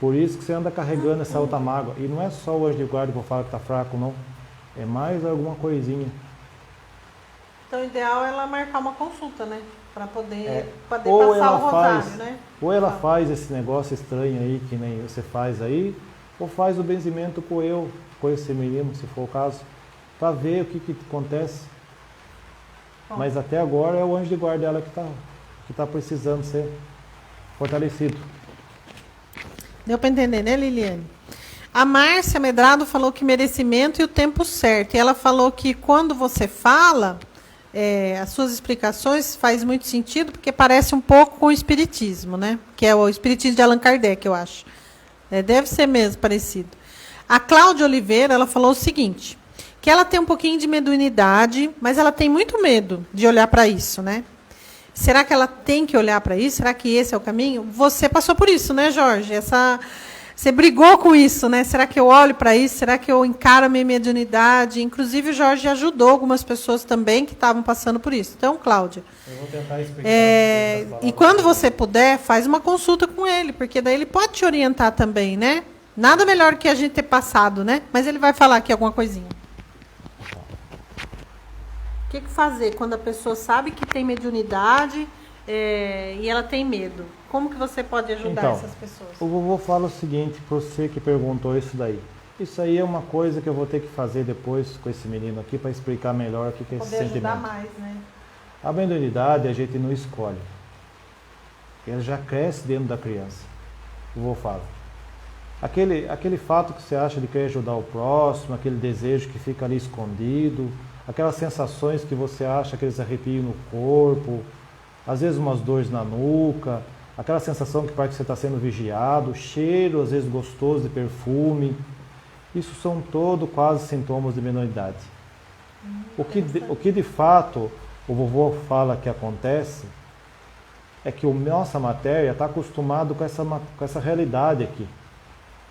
Por isso que você anda carregando essa alta mágoa. E não é só o anjo de guarda que eu falo que está fraco, não. É mais alguma coisinha. Então o ideal é ela marcar uma consulta, né? Para poder passar ela o rosário, faz, né? Ou ela faz esse negócio estranho aí, que nem você faz aí, ou faz o benzimento com esse menino, se for o caso, para ver o que acontece. Bom. Mas até agora é o anjo de guarda dela que tá precisando ser fortalecido. Deu para entender, né, Liliane? A Márcia Medrado falou que merecimento e o tempo certo. E ela falou que quando você fala, as suas explicações faz muito sentido, porque parece um pouco com o espiritismo, né? Que é o espiritismo de Allan Kardec, eu acho. Deve ser mesmo parecido. A Cláudia Oliveira, ela falou o seguinte, que ela tem um pouquinho de mediunidade, mas ela tem muito medo de olhar para isso, né? Será que ela tem que olhar para isso? Será que esse é o caminho? Você passou por isso, né, Jorge? Você brigou com isso, né? Será que eu olho para isso? Será que eu encaro a minha mediunidade? Inclusive, o Jorge ajudou algumas pessoas também que estavam passando por isso. Então, Cláudia. Eu vou tentar explicar. E quando você puder, faz uma consulta com ele, porque daí ele pode te orientar também, né? Nada melhor que a gente ter passado, né? Mas ele vai falar aqui alguma coisinha. O que fazer quando a pessoa sabe que tem mediunidade e ela tem medo? Como que você pode ajudar essas pessoas? O vovô fala o seguinte, para você que perguntou isso daí. Isso aí é uma coisa que eu vou ter que fazer depois com esse menino aqui para explicar melhor o que é esse sentimento. Poder ajudar mais, né? A mediunidade a gente não escolhe. Ela já cresce dentro da criança. O vovô fala. Aquele fato que você acha de querer ajudar o próximo, aquele desejo que fica ali escondido, aquelas sensações que você acha, aqueles arrepios no corpo, às vezes umas dores na nuca, aquela sensação que parece que você está sendo vigiado, cheiro às vezes gostoso de perfume. Isso são todos quase sintomas de menoridade. O que de fato o vovô fala que acontece é que a nossa matéria está acostumado com essa realidade aqui.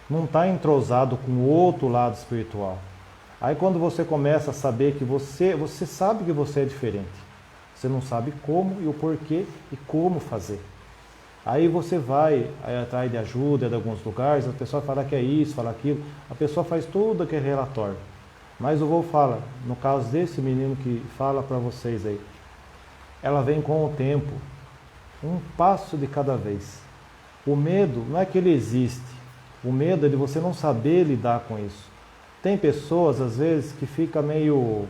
Não está entrosado com o outro lado espiritual. Aí quando você começa a saber que você sabe que você é diferente. Você não sabe como e o porquê e como fazer. Aí você vai atrás de ajuda de alguns lugares, a pessoa fala que é isso, fala aquilo, a pessoa faz tudo aquele relatório. Mas o vô fala, no caso desse menino que fala para vocês aí, ela vem com o tempo, um passo de cada vez. O medo não é que ele existe, o medo é de você não saber lidar com isso. Tem pessoas, às vezes, que fica meio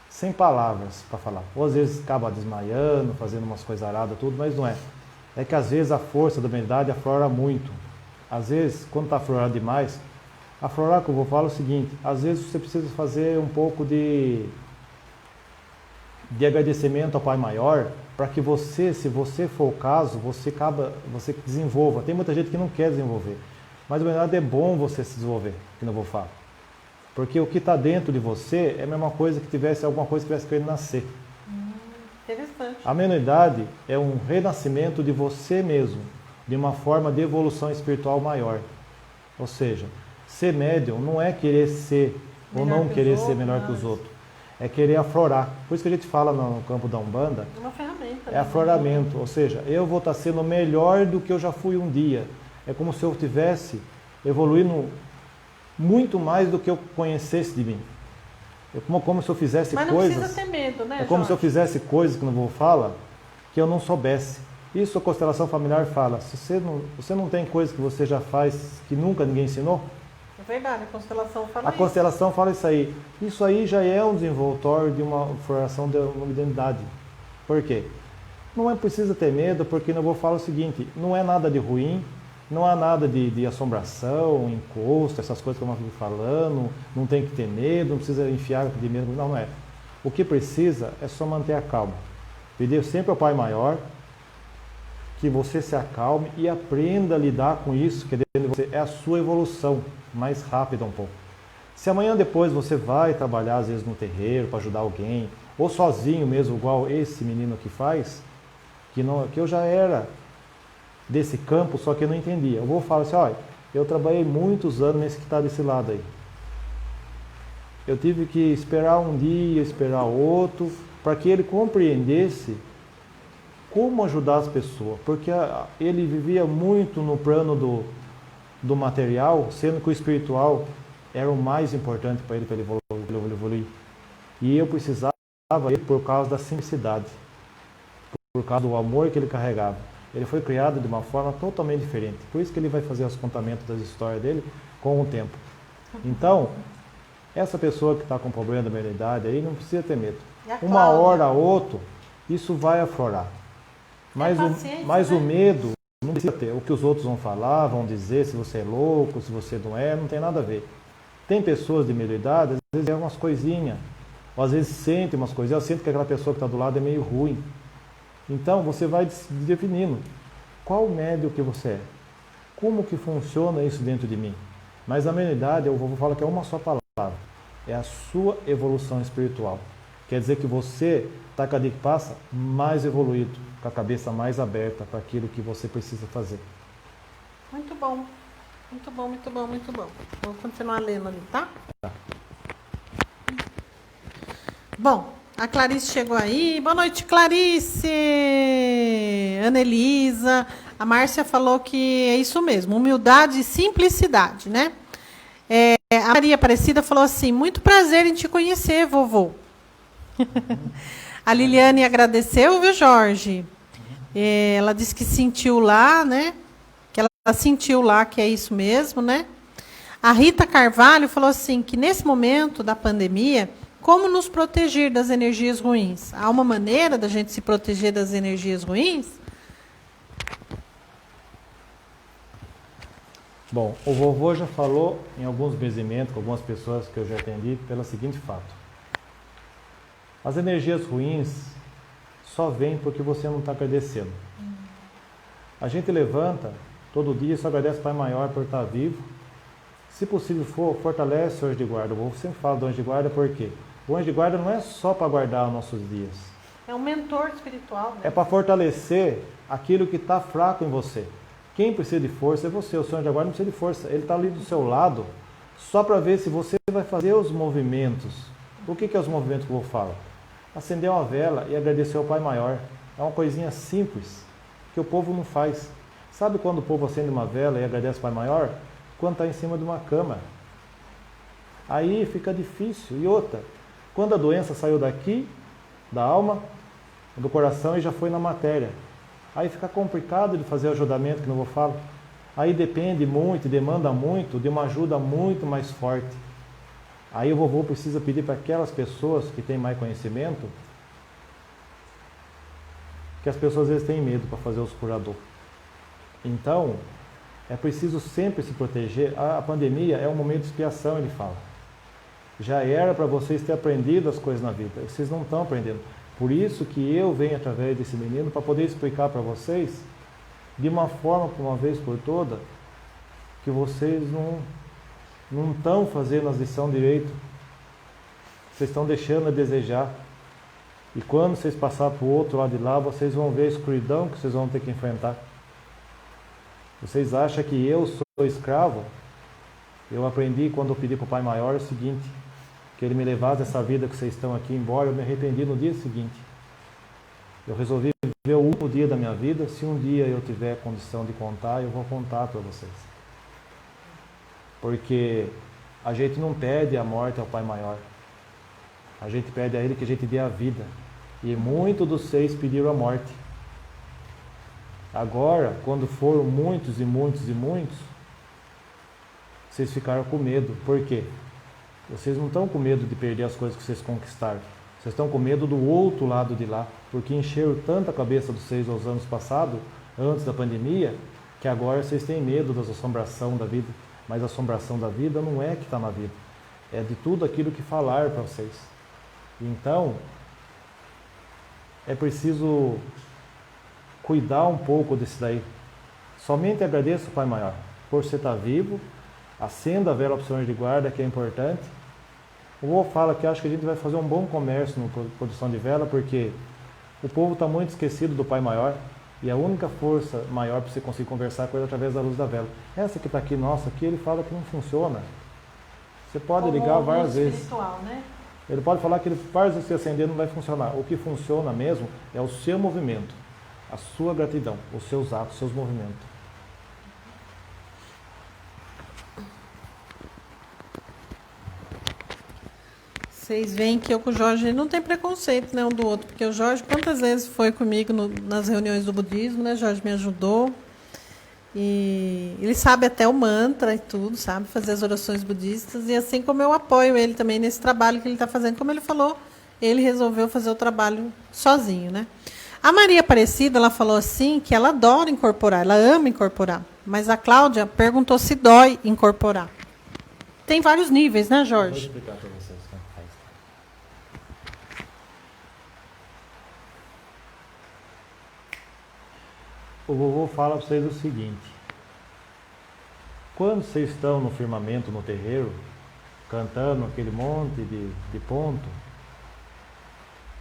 sem palavras para falar. Ou às vezes acaba desmaiando, fazendo umas coisas aradas, tudo, mas não é. É que às vezes a força da humanidade aflora muito. Às vezes, quando está aflorado demais, aflorar que eu vou falar é o seguinte, às vezes você precisa fazer um pouco de agradecimento ao Pai Maior, para que você, se você for o caso, você desenvolva. Tem muita gente que não quer desenvolver, mas na verdade é bom você se desenvolver, que não vou falar. Porque o que está dentro de você é a mesma coisa que tivesse alguma coisa que tivesse querendo nascer. Interessante. A mentalidade é um renascimento de você mesmo, de uma forma de evolução espiritual maior. Ou seja, ser médium não é querer ser ou não querer ser melhor que os outros. É querer aflorar. Por isso que a gente fala no campo da Umbanda, É uma ferramenta. é afloramento. Ou seja, eu vou estar sendo melhor do que eu já fui um dia. É como se eu estivesse evoluindo muito mais do que eu conhecesse de mim. É como se eu fizesse Mas não coisas... precisa ter medo, né, É como Jorge? se eu fizesse coisas que não vou falar, que eu não soubesse. Isso a constelação familiar fala. Se você não tem coisas que você já faz que nunca ninguém ensinou, É verdade, a constelação fala a isso. constelação fala isso aí. Isso aí já é um desenvoltório de uma formação de uma identidade. Por quê? Não é preciso ter medo, porque eu vou falar o seguinte, não é nada de ruim, não há nada de assombração, encosto, essas coisas que eu estou falando, não tem que ter medo, não precisa enfiar de medo, não é. O que precisa é só manter a calma. Pedir sempre ao Pai Maior que você se acalme e aprenda a lidar com isso, que dentro de você é a sua evolução, mais rápida um pouco. Se amanhã depois você vai trabalhar, às vezes no terreiro, para ajudar alguém, ou sozinho mesmo, igual esse menino aqui faz, que eu já era desse campo, só que eu não entendia. Eu vou falar assim, olha, eu trabalhei muitos anos nesse que está desse lado aí. Eu tive que esperar um dia, esperar outro, para que ele compreendesse como ajudar as pessoas. Porque ele vivia muito no plano do material, sendo que o espiritual era o mais importante para ele evoluir. E eu precisava dele por causa da simplicidade, por causa do amor que ele carregava. Ele foi criado de uma forma totalmente diferente. Por isso que ele vai fazer os contamentos das histórias dele com o tempo. Então, essa pessoa que está com problema da meia-idade aí não precisa ter medo. Uma hora ou outra, isso vai aflorar. Mas o medo não precisa ter. O que os outros vão falar, vão dizer se você é louco, se você não é, não tem nada a ver. Tem pessoas de meia-idade, às vezes é umas coisinhas, ou às vezes sente umas coisinhas, sente que aquela pessoa que está do lado é meio ruim. Então você vai definindo qual médio que você é, como que funciona isso dentro de mim. Mas a meia-idade, eu vou falar que é uma só palavra, é a sua evolução espiritual. Quer dizer que você está cada dia que passa mais evoluído, com a cabeça mais aberta para aquilo que você precisa fazer. Muito bom. Muito bom, muito bom, muito bom. Vou continuar lendo ali, tá? Tá. Bom, a Clarice chegou aí. Boa noite, Clarice! Ana Elisa. A Márcia falou que é isso mesmo, humildade e simplicidade, né? A Maria Aparecida falou assim, muito prazer em te conhecer, vovô. A Liliane agradeceu, viu, Jorge? Ela disse que sentiu lá, né? Que ela sentiu lá que é isso mesmo, né? A Rita Carvalho falou assim, que nesse momento da pandemia, como nos proteger das energias ruins? Há uma maneira da gente se proteger das energias ruins? Bom, o vovô já falou em alguns benzimentos com algumas pessoas que eu já atendi pelo seguinte fato. As energias ruins só vêm porque você não está agradecendo. A gente levanta todo dia, só agradece ao Pai Maior por estar vivo. Se possível for, fortalece o anjo de guarda. Eu sempre falo do anjo de guarda porque o anjo de guarda não é só para guardar os nossos dias. É um mentor espiritual, né? É para fortalecer aquilo que está fraco em você. Quem precisa de força é você. O seu anjo de guarda não precisa de força. Ele está ali do seu lado só para ver se você vai fazer os movimentos. O que é os movimentos que eu vou falar? Acender uma vela e agradecer ao Pai Maior. É uma coisinha simples que o povo não faz. Sabe quando o povo acende uma vela e agradece ao Pai Maior? Quando está em cima de uma cama. Aí fica difícil. E outra, quando a doença saiu daqui, da alma, do coração e já foi na matéria. Aí fica complicado de fazer o ajudamento, que não vou falar. Aí depende muito, demanda muito de uma ajuda muito mais forte. Aí o vovô precisa pedir para aquelas pessoas que têm mais conhecimento, que as pessoas às vezes têm medo para fazer os curadores. Então, é preciso sempre se proteger. A pandemia é um momento de expiação, ele fala. Já era para vocês terem aprendido as coisas na vida. Vocês não estão aprendendo. Por isso que eu venho através desse menino para poder explicar para vocês, de uma forma, por uma vez por toda, que vocês não estão fazendo as lições direito. Vocês estão deixando a desejar. E quando vocês passarem para o outro lado de lá, vocês vão ver a escuridão que vocês vão ter que enfrentar. Vocês acham que eu sou escravo? Eu aprendi quando eu pedi para o Pai Maior o seguinte, que ele me levasse essa vida que vocês estão aqui embora, eu me arrependi no dia seguinte. Eu resolvi viver o último dia da minha vida, se um dia eu tiver condição de contar, eu vou contar para vocês. Porque a gente não pede a morte ao Pai Maior. A gente pede a Ele que a gente dê a vida. E muitos dos 6 pediram a morte. Agora, quando foram muitos e muitos e muitos, vocês ficaram com medo. Por quê? Vocês não estão com medo de perder as coisas que vocês conquistaram. Vocês estão com medo do outro lado de lá. Porque encheram tanto a cabeça dos 6 aos anos passados, antes da pandemia, que agora vocês têm medo das assombrações da vida. Mas a assombração da vida não é que está na vida. É de tudo aquilo que falaram para vocês. Então, é preciso cuidar um pouco desse daí. Somente agradeço ao Pai Maior por você estar vivo. Acenda a vela para o seu anjo de guarda, que é importante. O vô fala que acho que a gente vai fazer um bom comércio na produção de vela, porque o povo está muito esquecido do Pai Maior. E a única força maior para você conseguir conversar com ele é através da luz da vela. Essa que está aqui, nossa, aqui ele fala que não funciona. Você pode ligar várias vezes. Né? Ele pode falar que várias vezes você acender não vai funcionar. O que funciona mesmo é o seu movimento, a sua gratidão, os seus atos, os seus movimentos. Vocês veem que eu com o Jorge não tem preconceito, né, um do outro, porque o Jorge quantas vezes foi comigo nas reuniões do budismo, né? Jorge me ajudou. E ele sabe até o mantra e tudo, sabe fazer as orações budistas. E assim como eu apoio ele também nesse trabalho que ele está fazendo, como ele falou, ele resolveu fazer o trabalho sozinho, né? A Maria Aparecida, ela falou assim que ela adora incorporar, ela ama incorporar. Mas a Cláudia perguntou se dói incorporar. Tem vários níveis, né, Jorge? Vou explicar para vocês como faz. O vovô fala para vocês o seguinte: quando vocês estão no firmamento, no terreiro, cantando aquele monte de ponto,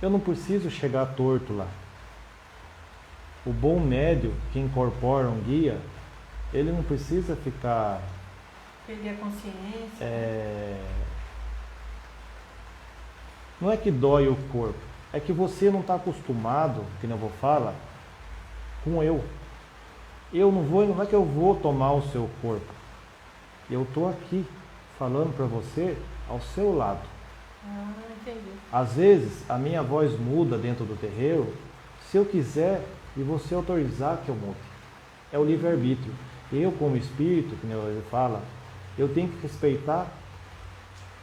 eu não preciso chegar torto lá. O bom médio que incorpora um guia, ele não precisa ficar... Perder a consciência. Não é que dói o corpo, é que você não está acostumado, que nem eu vou falar, com eu. Eu não é que eu vou tomar o seu corpo. Eu estou aqui falando para você ao seu lado. Entendi. Às vezes a minha voz muda dentro do terreiro, se eu quiser e você autorizar que eu mude. É o livre-arbítrio. Eu, como espírito, que ele fala, eu tenho que respeitar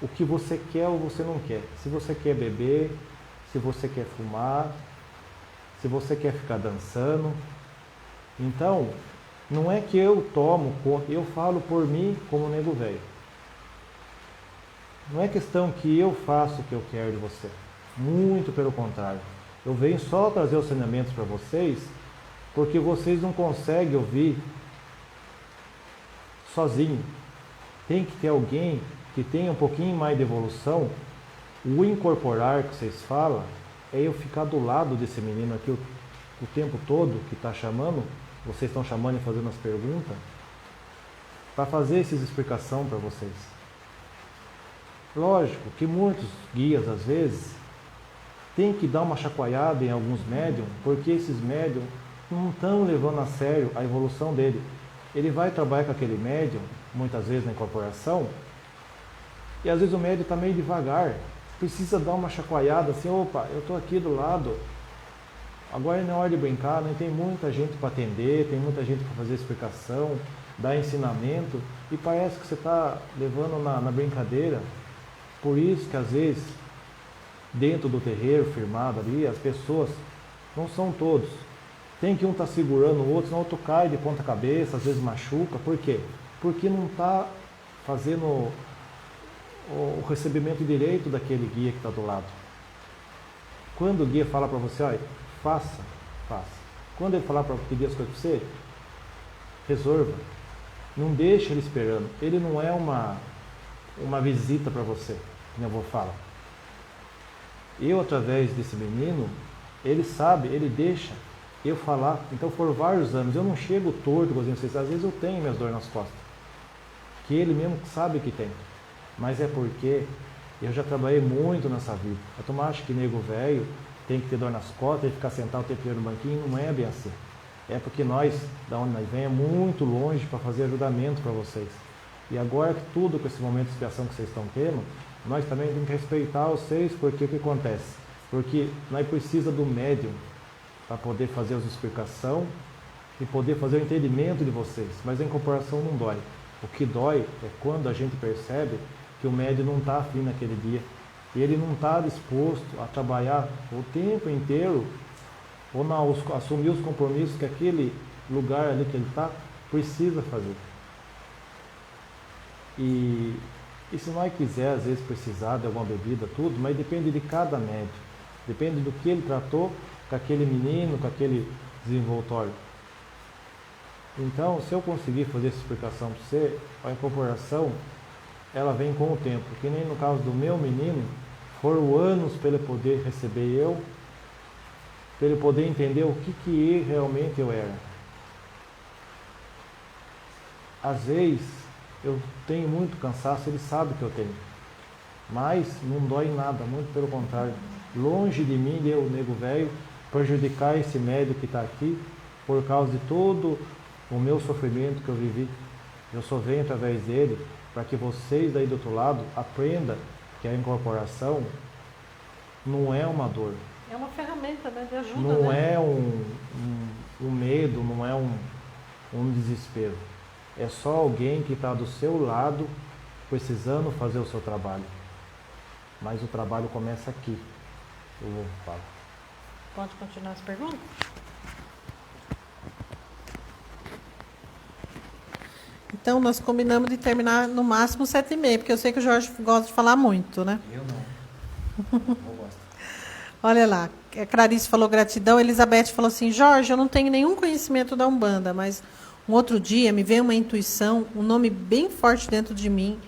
o que você quer ou você não quer. Se você quer beber, se você quer fumar, se você quer ficar dançando. Então, não é que eu tomo, eu falo por mim como nego velho. Não é questão que eu faço o que eu quero de você. Muito pelo contrário. Eu venho só trazer os ensinamentos para vocês, porque vocês não conseguem ouvir sozinho. Tem que ter alguém que tenha um pouquinho mais de evolução. O incorporar que vocês falam é eu ficar do lado desse menino aqui o tempo todo que está chamando, vocês estão chamando e fazendo as perguntas, para fazer essas explicações para vocês. Lógico que muitos guias, às vezes, têm que dar uma chacoalhada em alguns médiums, porque esses médiums não estão levando a sério a evolução dele. Ele vai trabalhar com aquele médium, muitas vezes na incorporação, e às vezes o médium está meio devagar, precisa dar uma chacoalhada assim, opa, eu estou aqui do lado, agora não é hora de brincar, né? Tem muita gente para atender, tem muita gente para fazer explicação, dar ensinamento, e parece que você está levando na brincadeira. Por isso que às vezes, dentro do terreiro firmado ali, as pessoas, não são todos, tem que um estar segurando o outro, senão o outro cai de ponta cabeça, às vezes machuca. Por quê? Porque não está fazendo o recebimento direito daquele guia que está do lado. Quando o guia fala para você, olha, faça. Quando ele falar para pedir as coisas para você, resolva. Não deixe ele esperando. Ele não é uma visita para você, como eu vou falar. Eu, através desse menino, ele sabe, ele deixa eu falar. Então foram vários anos. Eu não chego torto, às vezes eu tenho minhas dores nas costas, que ele mesmo sabe que tem. Mas é porque eu já trabalhei muito nessa vida. A turma acha que nego velho tem que ter dor nas costas, tem que ficar sentado o tempo inteiro no banquinho. Não é bem assim. É porque nós, da onde nós vem, é muito longe para fazer ajudamento para vocês. E agora que tudo com esse momento de expiação que vocês estão tendo, nós também temos que respeitar vocês, porque o que acontece? Porque nós precisamos do médium para poder fazer as explicações e poder fazer o entendimento de vocês. Mas a incorporação não dói. O que dói é quando a gente percebe que o médium não está afim naquele dia. E ele não está disposto a trabalhar o tempo inteiro ou assumir os compromissos que aquele lugar ali que ele está precisa fazer. E se nós quiser, às vezes, precisar de alguma bebida, tudo, mas depende de cada médium. Depende do que ele tratou com aquele menino, com aquele desenvoltório. Então, se eu conseguir fazer essa explicação para você, a incorporação, ela vem com o tempo. Que nem no caso do meu menino, foram anos para ele poder receber eu, para ele poder entender o que realmente eu era. Às vezes, eu tenho muito cansaço, ele sabe que eu tenho. Mas não dói nada, muito pelo contrário. Longe de mim, eu, nego velho, prejudicar esse médium que está aqui, por causa de todo o meu sofrimento que eu vivi. Eu só venho através dele para que vocês daí do outro lado aprendam que a incorporação não é uma dor. É uma ferramenta, né, de ajuda. Não né? é um medo, não é um desespero. É só alguém que está do seu lado precisando fazer o seu trabalho. Mas o trabalho começa aqui. Eu vou falar. Pode continuar as perguntas? Então, nós combinamos de terminar no máximo 7h30, porque eu sei que o Jorge gosta de falar muito, né? Eu não. Eu gosto. Olha lá, a Clarice falou gratidão, a Elizabeth falou assim, Jorge, eu não tenho nenhum conhecimento da Umbanda, mas um outro dia me veio uma intuição, um nome bem forte dentro de mim,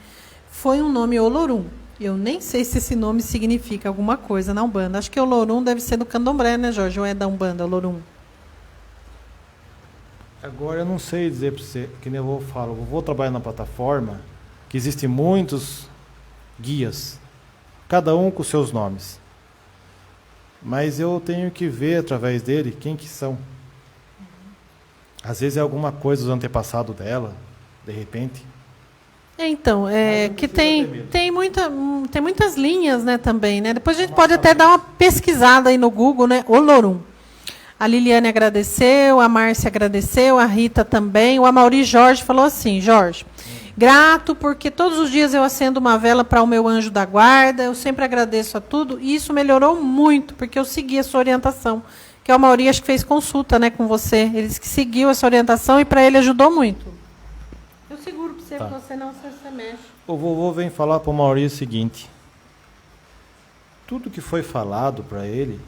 foi um nome Olorum. Eu nem sei se esse nome significa alguma coisa na Umbanda. Acho que Olorum deve ser do Candomblé, né, Jorge? Ou é da Umbanda, Olorum? Agora eu não sei dizer para você, que nem eu vou trabalhar na plataforma, que existem muitos guias, cada um com seus nomes. Mas eu tenho que ver através dele quem que são. Às vezes é alguma coisa do antepassado dela, de repente. Então, que tem muitas linhas, né, também, né? Depois a gente pode até dar uma pesquisada aí no Google, né? Olorum. A Liliane agradeceu, a Márcia agradeceu, a Rita também. O Amaury Jorge falou assim, Jorge, grato porque todos os dias eu acendo uma vela para o meu anjo da guarda, eu sempre agradeço a tudo, e isso melhorou muito, porque eu segui a sua orientação, que o Amaury acho que fez consulta, né, com você, ele disse que seguiu essa orientação e para ele ajudou muito. Eu seguro para você, Tá. que você não se mexe. O vovô vem falar para o Maurício o seguinte, tudo que foi falado para ele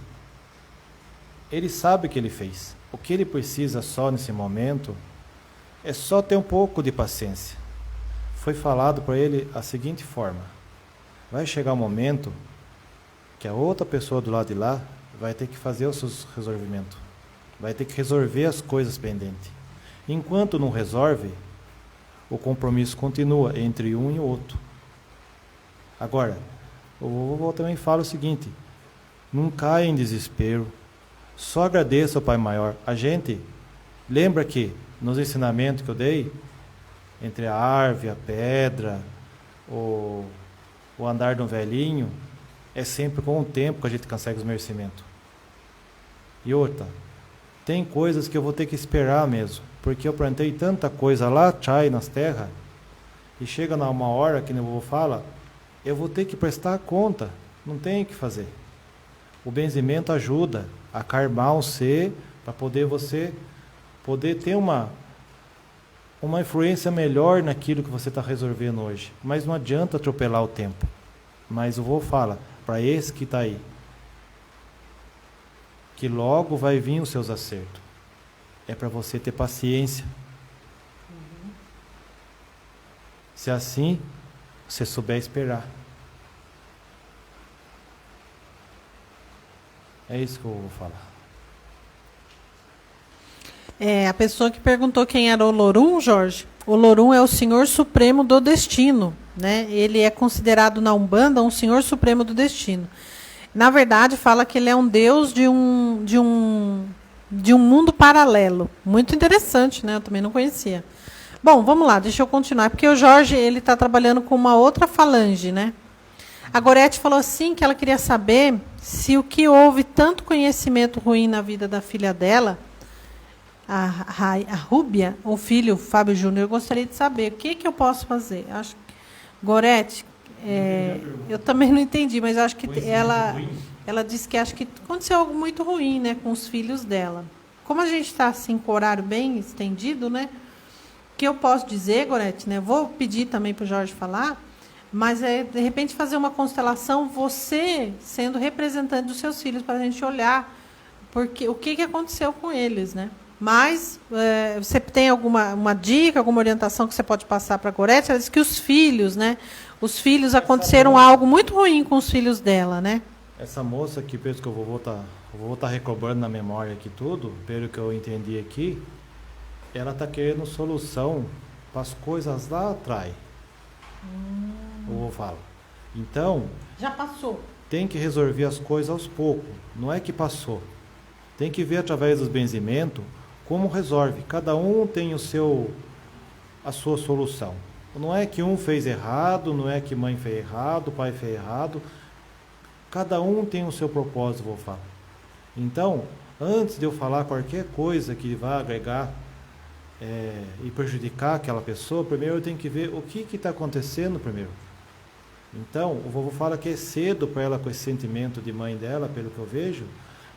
sabe o que ele fez. O que ele precisa só nesse momento é só ter um pouco de paciência. foi falado para ele a seguinte forma: vai chegar um momento que a outra pessoa do lado de lá vai ter que fazer os seus resolvimentos, vai ter que resolver as coisas pendentes. Enquanto não resolve, o compromisso continua entre um e o outro. Agora, o vovô também fala o seguinte: não caia em desespero, só agradeça ao Pai Maior. A gente lembra que nos ensinamentos que eu dei, entre a árvore, a pedra, o andar de um velhinho, é sempre com o tempo que a gente consegue os merecimentos. E outra, tem coisas que eu vou ter que esperar mesmo, porque eu plantei tanta coisa lá atrás nas terras, e chega numa hora que o vovô fala, eu vou ter que prestar conta, não tem o que fazer. O benzimento ajuda a karmar um ser, para poder você poder ter uma influência melhor naquilo que você está resolvendo hoje. Mas não adianta atropelar o tempo. Mas o vô fala, para esse que está aí, que logo vai vir os seus acertos. É para você ter paciência. Se assim, você souber esperar. É isso que eu vou falar. A pessoa que perguntou quem era o Olorum, Jorge. O Olorum é o Senhor Supremo do Destino, né? Ele é considerado na Umbanda um Senhor Supremo do Destino. Na verdade, fala que ele é um deus de um mundo paralelo. Muito interessante, né? Eu também não conhecia. Bom, vamos lá, deixa eu continuar. Porque o Jorge, ele está trabalhando com uma outra falange, né? A Gorete falou assim que ela queria saber se o que houve tanto conhecimento ruim na vida da filha dela, a Rúbia, o filho, Fábio Júnior, eu gostaria de saber o que eu posso fazer. Acho, Gorete, eu também não entendi, mas acho que ela disse que acho que aconteceu algo muito ruim, né, com os filhos dela. Como a gente está assim com o horário bem estendido, né, o que eu posso dizer, Gorete, né, vou pedir também para o Jorge falar, mas de repente fazer uma constelação, você sendo representante dos seus filhos, para a gente olhar porque, o que aconteceu com eles, né? Mas você tem uma dica, alguma orientação que você pode passar para a Gorete? Ela disse que os filhos, né? Os filhos aconteceram algo muito ruim com os filhos dela, né? Essa moça que penso que eu vou estar recobrando na memória aqui tudo, pelo que eu entendi aqui, ela está querendo solução para as coisas lá atrás. Eu vou falar. Então, já passou. Tem que resolver as coisas aos poucos. Não é que passou. Tem que ver através dos benzimentos como resolve. Cada um tem a sua solução. Não é que um fez errado, não é que mãe fez errado, pai fez errado. Cada um tem o seu propósito, vou falar. Então, antes de eu falar qualquer coisa que vá agregar e prejudicar aquela pessoa, primeiro eu tenho que ver o que está acontecendo primeiro. Então, o vovô fala que é cedo para ela, com esse sentimento de mãe dela, pelo que eu vejo,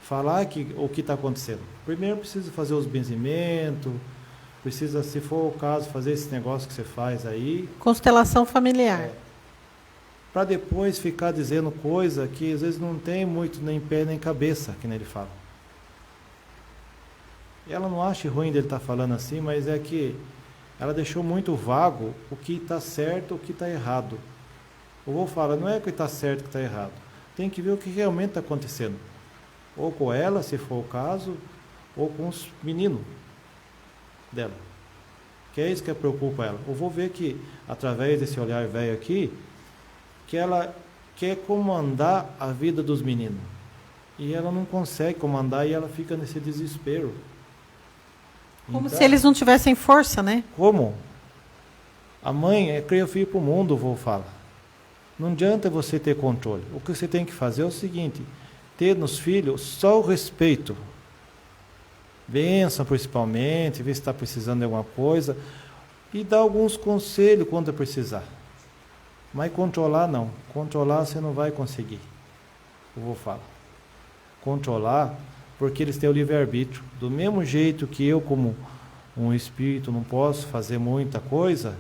falar o que está acontecendo. Primeiro precisa fazer os benzimentos, precisa, se for o caso, fazer esse negócio que você faz aí. Constelação familiar. Para depois ficar dizendo coisa que às vezes não tem muito nem pé nem cabeça, que nem ele fala. Ela não acha ruim dele estar falando assim, mas é que ela deixou muito vago o que está certo e o que está errado. O vô fala, não é o que está certo e o que está errado. Tem que ver o que realmente está acontecendo. Ou com ela, se for o caso, ou com os meninos dela. Que é isso que preocupa ela. Eu vou ver que, através desse olhar velho aqui, que ela quer comandar a vida dos meninos. E ela não consegue comandar e ela fica nesse desespero. Como então, se eles não tivessem força, né? Como? A mãe cria o filho para o mundo, o vô fala. Não adianta você ter controle. O que você tem que fazer é o seguinte, ter nos filhos só o respeito. Benção principalmente, ver se está precisando de alguma coisa e dar alguns conselhos quando precisar. Mas controlar não. Controlar você não vai conseguir. Eu vou falar. Controlar porque eles têm o livre-arbítrio. Do mesmo jeito que eu, como um espírito, não posso fazer muita coisa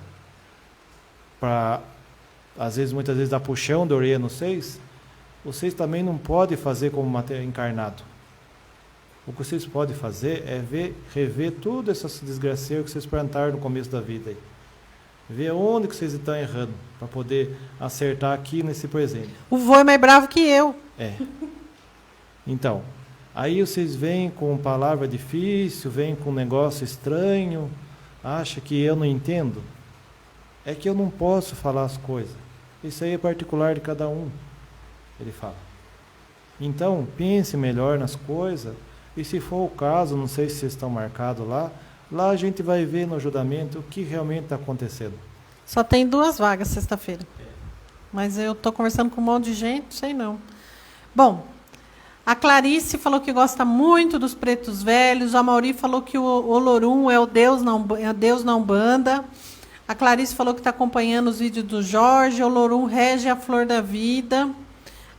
para, às vezes, muitas vezes, dar puxão de orelha nos vocês também não podem fazer como encarnado. O que vocês podem fazer é rever tudo essas desgraceiras que vocês plantaram no começo da vida aí. Vê onde que vocês estão errando, para poder acertar aqui nesse presente. O vô é mais bravo que eu. É. Então, aí vocês vêm com palavra difícil, vêm com um negócio estranho, acha que eu não entendo? É que eu não posso falar as coisas. Isso aí é particular de cada um, ele fala. Então, pense melhor nas coisas, e se for o caso, não sei se vocês estão marcados lá a gente vai ver no ajudamento o que realmente está acontecendo. Só tem 2 vagas sexta-feira. Mas eu estou conversando com um monte de gente, sei não. Bom, a Clarice falou que gosta muito dos pretos velhos, a Mauri falou que o Olorum é o Deus na Umbanda, a Clarice falou que está acompanhando os vídeos do Jorge, o Olorum rege a flor da vida.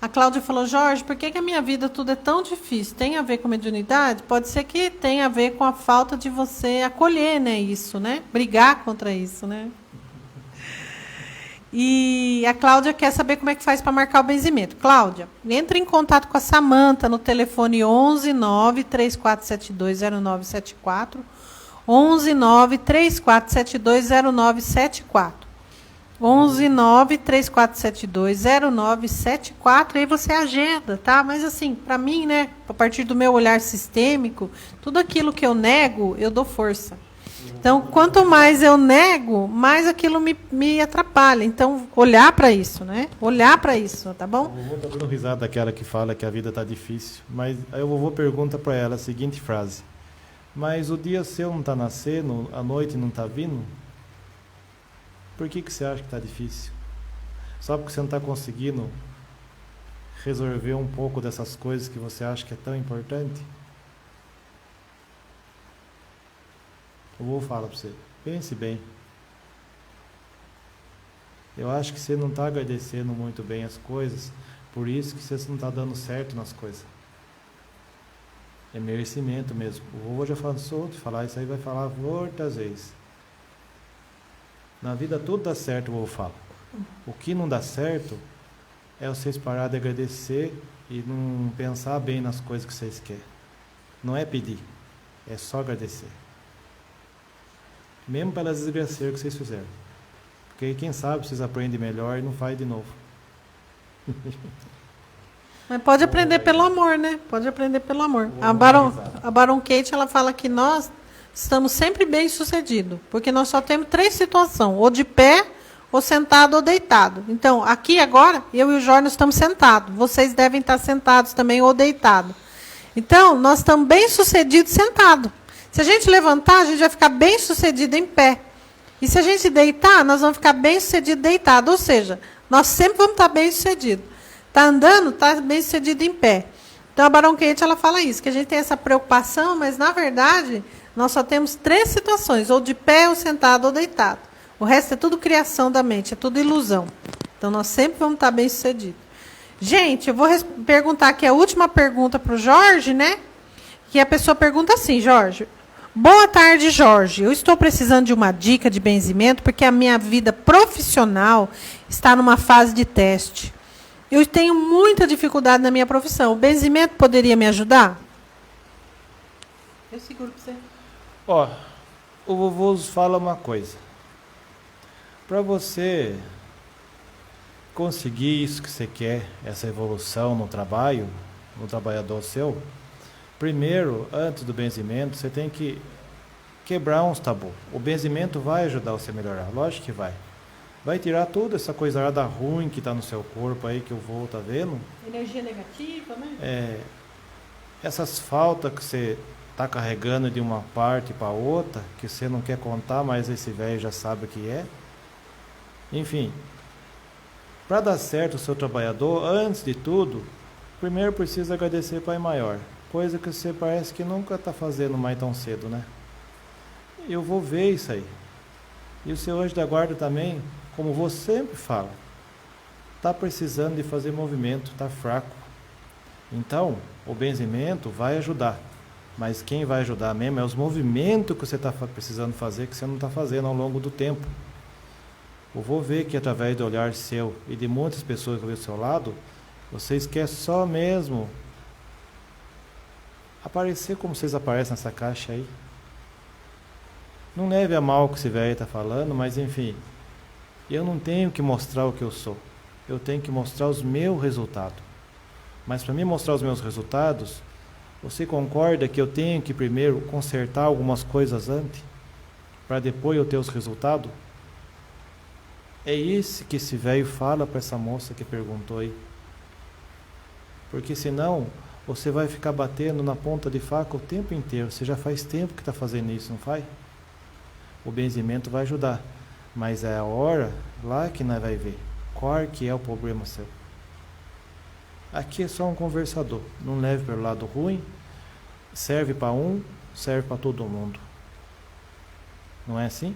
A Cláudia falou, Jorge, por que a minha vida tudo é tão difícil? Tem a ver com mediunidade? Pode ser que tenha a ver com a falta de você acolher, né, isso, né? Brigar contra isso, né? E a Cláudia quer saber como é que faz para marcar o benzimento. Cláudia, entre em contato com a Samanta no telefone 11 9 3472 0974, 11 9 3472 0974. 11 9 3472 0974, aí você agenda, tá? Mas assim, para mim, né, a partir do meu olhar sistêmico, tudo aquilo que eu nego, eu dou força. Então, quanto mais eu nego, mais aquilo me atrapalha. Então, olhar para isso, né? Olhar para isso, tá bom? Eu vou dar dando risada daquela que fala que a vida está difícil, mas aí o vovô pergunta para ela a seguinte frase: mas o dia seu não está nascendo, a noite não está vindo? Por que você acha que está difícil? Só porque você não está conseguindo resolver um pouco dessas coisas que você acha que é tão importante? Eu vou falar para você, pense bem. Eu acho que você não está agradecendo muito bem as coisas, por isso que você não está dando certo nas coisas. É merecimento mesmo. O vovô já falou de falar, isso aí vai falar muitas vezes. Na vida tudo dá certo, o vovô fala. O que não dá certo é vocês parar de agradecer e não pensar bem nas coisas que vocês querem. Não é pedir, é só agradecer. Mesmo pelas desgraceiras que vocês fizeram. Porque aí, quem sabe, vocês aprendem melhor e não faz de novo. Mas pode aprender pelo amor, né? Pode aprender pelo amor. A Baron Kate, ela fala que nós estamos sempre bem sucedidos, porque nós só temos 3 situações, ou de pé, ou sentado, ou deitado. Então, aqui agora, eu e o Jorge estamos sentados. Vocês devem estar sentados também, ou deitados. Então, nós estamos bem sucedidos sentados. Se a gente levantar, a gente vai ficar bem sucedido em pé. E se a gente deitar, nós vamos ficar bem sucedido deitado. Ou seja, nós sempre vamos estar bem sucedido. Está andando, está bem sucedido em pé. Então, a Baron Kate, ela fala isso, que a gente tem essa preocupação, mas, na verdade, nós só temos 3 situações, ou de pé, ou sentado, ou deitado. O resto é tudo criação da mente, é tudo ilusão. Então, nós sempre vamos estar bem sucedidos. Gente, eu vou perguntar aqui a última pergunta para o Jorge, né? Que a pessoa pergunta assim, Jorge. Boa tarde, Jorge. Eu estou precisando de uma dica de benzimento, porque a minha vida profissional está numa fase de teste. Eu tenho muita dificuldade na minha profissão. O benzimento poderia me ajudar? Eu seguro para você. Ó, o vovô fala uma coisa. Para você conseguir isso que você quer, essa evolução no trabalho, no trabalhador seu, primeiro, antes do benzimento, você tem que quebrar uns tabus. O benzimento vai ajudar você a melhorar, lógico que vai. Vai tirar toda essa coisarada ruim que está no seu corpo aí, que o vô está vendo. Energia negativa, né? Essas faltas que você está carregando de uma parte para outra, que você não quer contar, mas esse velho já sabe o que é. Enfim, para dar certo o seu trabalhador, antes de tudo, primeiro precisa agradecer Pai Maior. Coisa que você parece que nunca está fazendo mais tão cedo, né? Eu vou ver isso aí. E o seu anjo da guarda também, como você sempre fala, está precisando de fazer movimento, está fraco. Então, o benzimento vai ajudar. Mas quem vai ajudar mesmo é os movimentos que você está precisando fazer, que você não está fazendo ao longo do tempo. Eu vou ver que através do olhar seu e de muitas pessoas que estão do seu lado, vocês querem só mesmo aparecer como vocês aparecem nessa caixa aí. Não leve a mal o que esse velho está falando, mas enfim, Eu não tenho que mostrar o que eu sou. Eu tenho que mostrar os meus resultados. Mas para mim mostrar os meus resultados, você concorda que eu tenho que primeiro consertar algumas coisas antes, para depois eu ter os resultados? É isso que esse velho fala para essa moça que perguntou aí. Porque senão você vai ficar batendo na ponta de faca o tempo inteiro. Você já faz tempo que está fazendo isso, não faz? O benzimento vai ajudar. Mas é a hora lá que nós vai ver qual que é o problema seu. Aqui é só um conversador. Não leve pelo lado ruim. Serve para um, serve para todo mundo. Não é assim?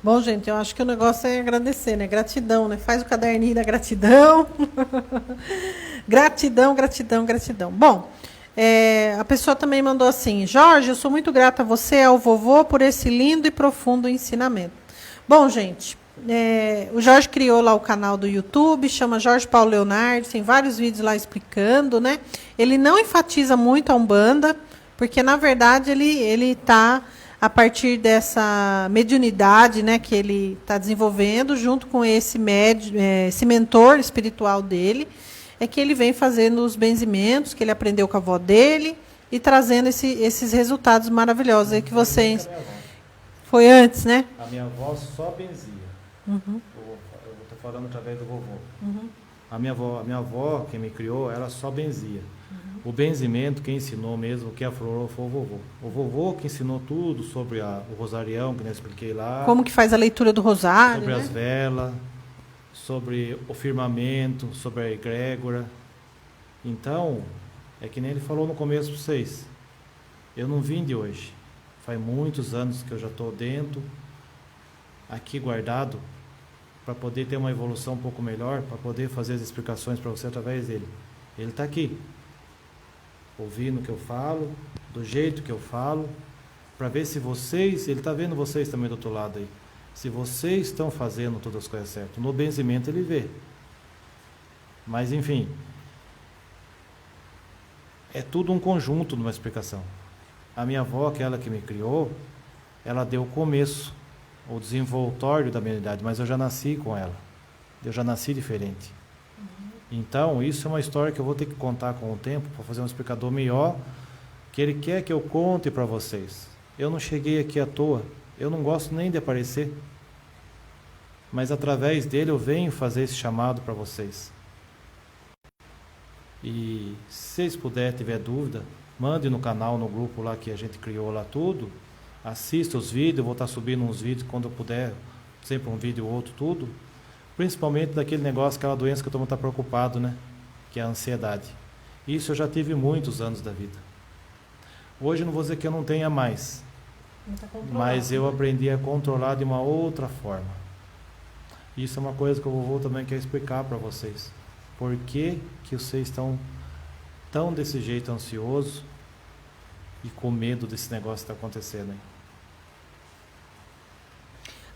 Bom, gente, eu acho que o negócio é agradecer, né? Gratidão, né? Faz o caderninho da gratidão. Gratidão, gratidão, gratidão. Bom, a pessoa também mandou assim: Jorge, eu sou muito grata a você e ao vovô por esse lindo e profundo ensinamento. Bom, gente, o Jorge criou lá o canal do YouTube, chama Jorge Paulo Leonardo, tem vários vídeos lá explicando, né? Ele não enfatiza muito a Umbanda, porque, na verdade, ele está, a partir dessa mediunidade, né, que ele está desenvolvendo, junto com esse mentor espiritual dele, é que ele vem fazendo os benzimentos que ele aprendeu com a avó dele e trazendo esses resultados maravilhosos aí que vocês... Foi antes, né? A minha avó só benzia. Uhum. Eu estou falando através do vovô. Uhum. A minha avó, quem me criou, ela só benzia. O benzimento, quem ensinou mesmo, quem aflorou foi o vovô. O vovô que ensinou tudo sobre o rosarião, que eu expliquei lá. Como que faz a leitura do rosário, sobre, né? As né? velas, sobre o firmamento, sobre a egrégora. Então, é que nem ele falou no começo para vocês. Eu não vim de hoje. Faz muitos anos que eu já estou dentro, aqui guardado, para poder ter uma evolução um pouco melhor, para poder fazer as explicações para você através dele. Ele está aqui, ouvindo o que eu falo, do jeito que eu falo, para ver se vocês, ele está vendo vocês também do outro lado aí, se vocês estão fazendo todas as coisas certas. No benzimento ele vê. Mas enfim, é tudo um conjunto numa explicação. A minha avó, aquela que me criou, ela deu o começo, o desenvoltório da minha idade, mas eu já nasci com ela. Eu já nasci diferente. Então, isso é uma história que eu vou ter que contar com o tempo, para fazer um explicador melhor, que ele quer que eu conte para vocês. Eu não cheguei aqui à toa, eu não gosto nem de aparecer, mas através dele eu venho fazer esse chamado para vocês. E se vocês puderem, tiver dúvida, mande no canal, no grupo lá que a gente criou lá tudo, assista os vídeos, vou estar subindo uns vídeos quando eu puder, sempre um vídeo ou outro, tudo, principalmente daquele negócio, aquela doença que todo mundo está preocupado, né, que é a ansiedade. Isso eu já tive muitos anos da vida. Hoje não vou dizer que eu não tenha mais, mas eu aprendi a controlar de uma outra forma. Isso é uma coisa que o vovô também quer explicar para vocês. Por que vocês estão tão desse jeito ansioso e com medo desse negócio que está acontecendo aí?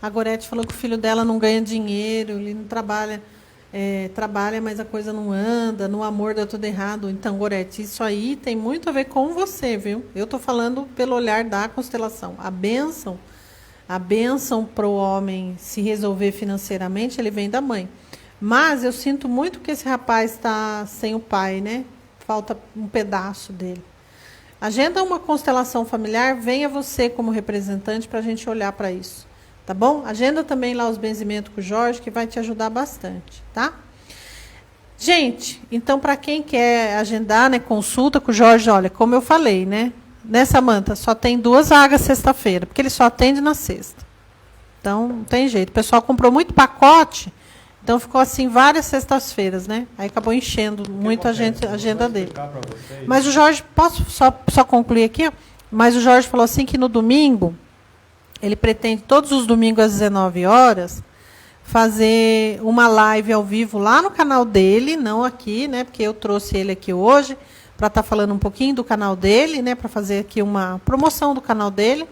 A Gorete falou que o filho dela não ganha dinheiro, ele não trabalha, trabalha, mas a coisa não anda, no amor deu tudo errado. Então, Gorete, isso aí tem muito a ver com você, viu? Eu estou falando pelo olhar da constelação. A bênção para o homem se resolver financeiramente, ele vem da mãe. Mas eu sinto muito que esse rapaz está sem o pai, né? Falta um pedaço dele. Agenda uma constelação familiar, venha você como representante para a gente olhar para isso. Tá bom? Agenda também lá os benzimentos com o Jorge, que vai te ajudar bastante, tá? Gente, então para quem quer agendar, né, consulta com o Jorge, olha, como eu falei, né? Samanta, só tem 2 vagas sexta-feira, porque ele só atende na sexta. Então, não tem jeito. O pessoal comprou muito pacote, então ficou assim várias sextas-feiras, né? Aí acabou enchendo muito a agenda dele. Mas o Jorge, posso só concluir aqui? Mas o Jorge falou assim que no domingo, ele pretende todos os domingos às 19 horas fazer uma live ao vivo lá no canal dele, não aqui, né? Porque eu trouxe ele aqui hoje para estar falando um pouquinho do canal dele, né? Para fazer aqui uma promoção do canal dele.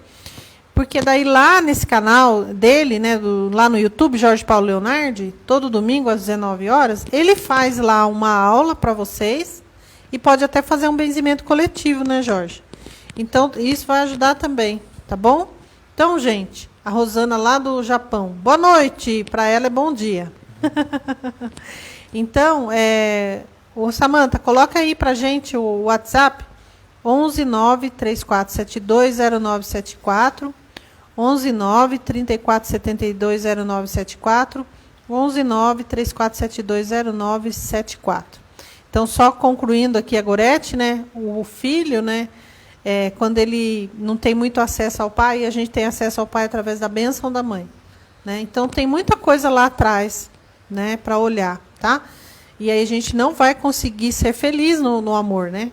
Porque daí lá nesse canal dele, né, lá no YouTube, Jorge Paulo Leonardo, todo domingo às 19 horas, ele faz lá uma aula para vocês e pode até fazer um benzimento coletivo, né, Jorge? Então, isso vai ajudar também, tá bom? Então, gente, A Rosana lá do Japão. Boa noite, para ela é bom dia. Então, o Samantha, coloca aí para gente o WhatsApp, 11934720974, 11934720974, 11934720974. Então, só concluindo aqui a Gorete, né? O filho, né? Quando ele não tem muito acesso ao pai, a gente tem acesso ao pai através da bênção da mãe, né? Então, tem muita coisa lá atrás, né? Para olhar, tá? E aí a gente não vai conseguir ser feliz no amor, né?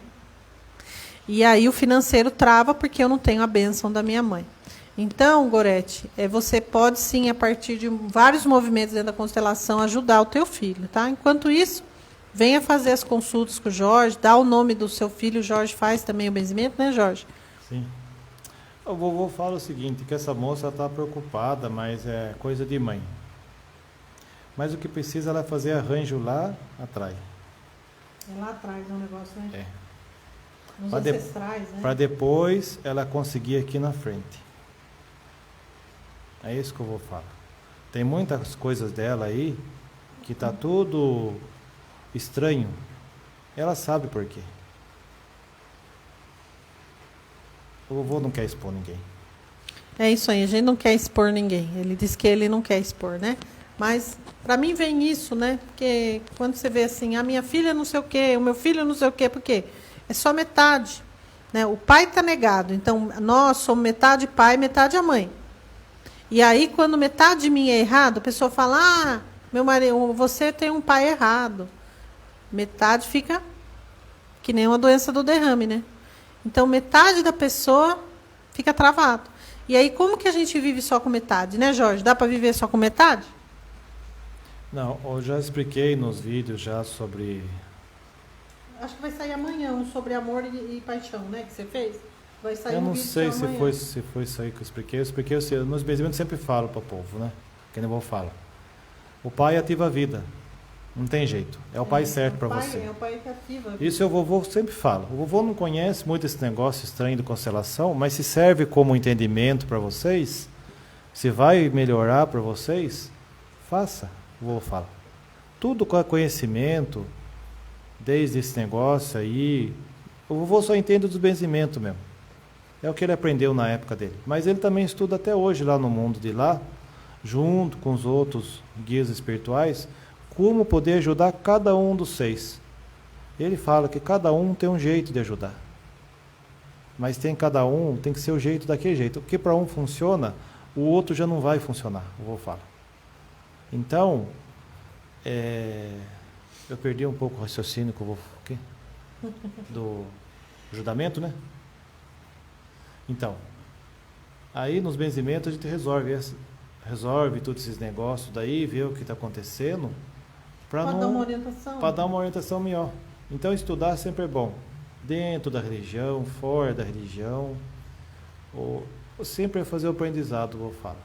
E aí o financeiro trava porque eu não tenho a bênção da minha mãe. Então, Gorete, você pode sim, a partir de vários movimentos dentro da constelação, ajudar o teu filho, tá? Enquanto isso, venha fazer as consultas com o Jorge, dá o nome do seu filho, o Jorge faz também o benzimento, né, Jorge? Sim. O vovô fala o seguinte, que essa moça está preocupada, mas é coisa de mãe. Mas o que precisa ela fazer arranjo lá atrás. É lá atrás, é um negócio, né? Nos Pra ancestrais, né? Para depois ela conseguir aqui na frente. É isso que eu vou falar. Tem muitas coisas dela aí que tá tudo estranho. Ela sabe por quê. O vovô não quer expor ninguém. É isso aí, a gente não quer expor ninguém. Ele disse que ele não quer expor, né? Mas para mim vem isso, né? Porque quando você vê assim, a minha filha não sei o quê, o meu filho não sei o quê, por quê? É só metade, né? O pai está negado, então nós somos metade pai, metade a mãe. E aí quando metade de mim é errado, a pessoa fala, meu marido, você tem um pai errado. Metade fica que nem uma doença do derrame, né? Então metade da pessoa fica travado. E aí como que a gente vive só com metade, né, Jorge? Dá para viver só com metade? Não, eu já expliquei nos vídeos já sobre... Acho que vai sair amanhã um sobre amor e paixão, né? Que você fez. Vai sair Eu um não vídeo sei amanhã. se foi isso aí que eu expliquei. Eu expliquei, nos benzimentos sempre falo para o povo, né? Que nem eu falo. O pai ativa a vida. Não tem jeito. É o pai certo para você. É o pai que ativa. Isso o vovô sempre fala. O vovô não conhece muito esse negócio estranho de constelação, mas se serve como entendimento para vocês, se vai melhorar para vocês, faça. O vovô fala. Tudo com conhecimento, desde esse negócio aí. O vovô só entende dos benzimentos mesmo. É o que ele aprendeu na época dele. Mas ele também estuda até hoje lá no mundo de lá, junto com os outros guias espirituais, como poder ajudar cada um dos 6. Ele fala que cada um tem um jeito de ajudar. Mas tem que ser o jeito daquele jeito. O que para um funciona, o outro já não vai funcionar, eu vou falar. Então, eu perdi um pouco o raciocínio que eu vou... O quê? Do ajudamento, né? Então, aí nos benzimentos a gente resolve todos esses negócios daí, vê o que está acontecendo, para dar uma orientação. Para dar uma orientação melhor. Então, estudar sempre é bom. Dentro da religião, fora da religião, ou sempre fazer o aprendizado, vou falar.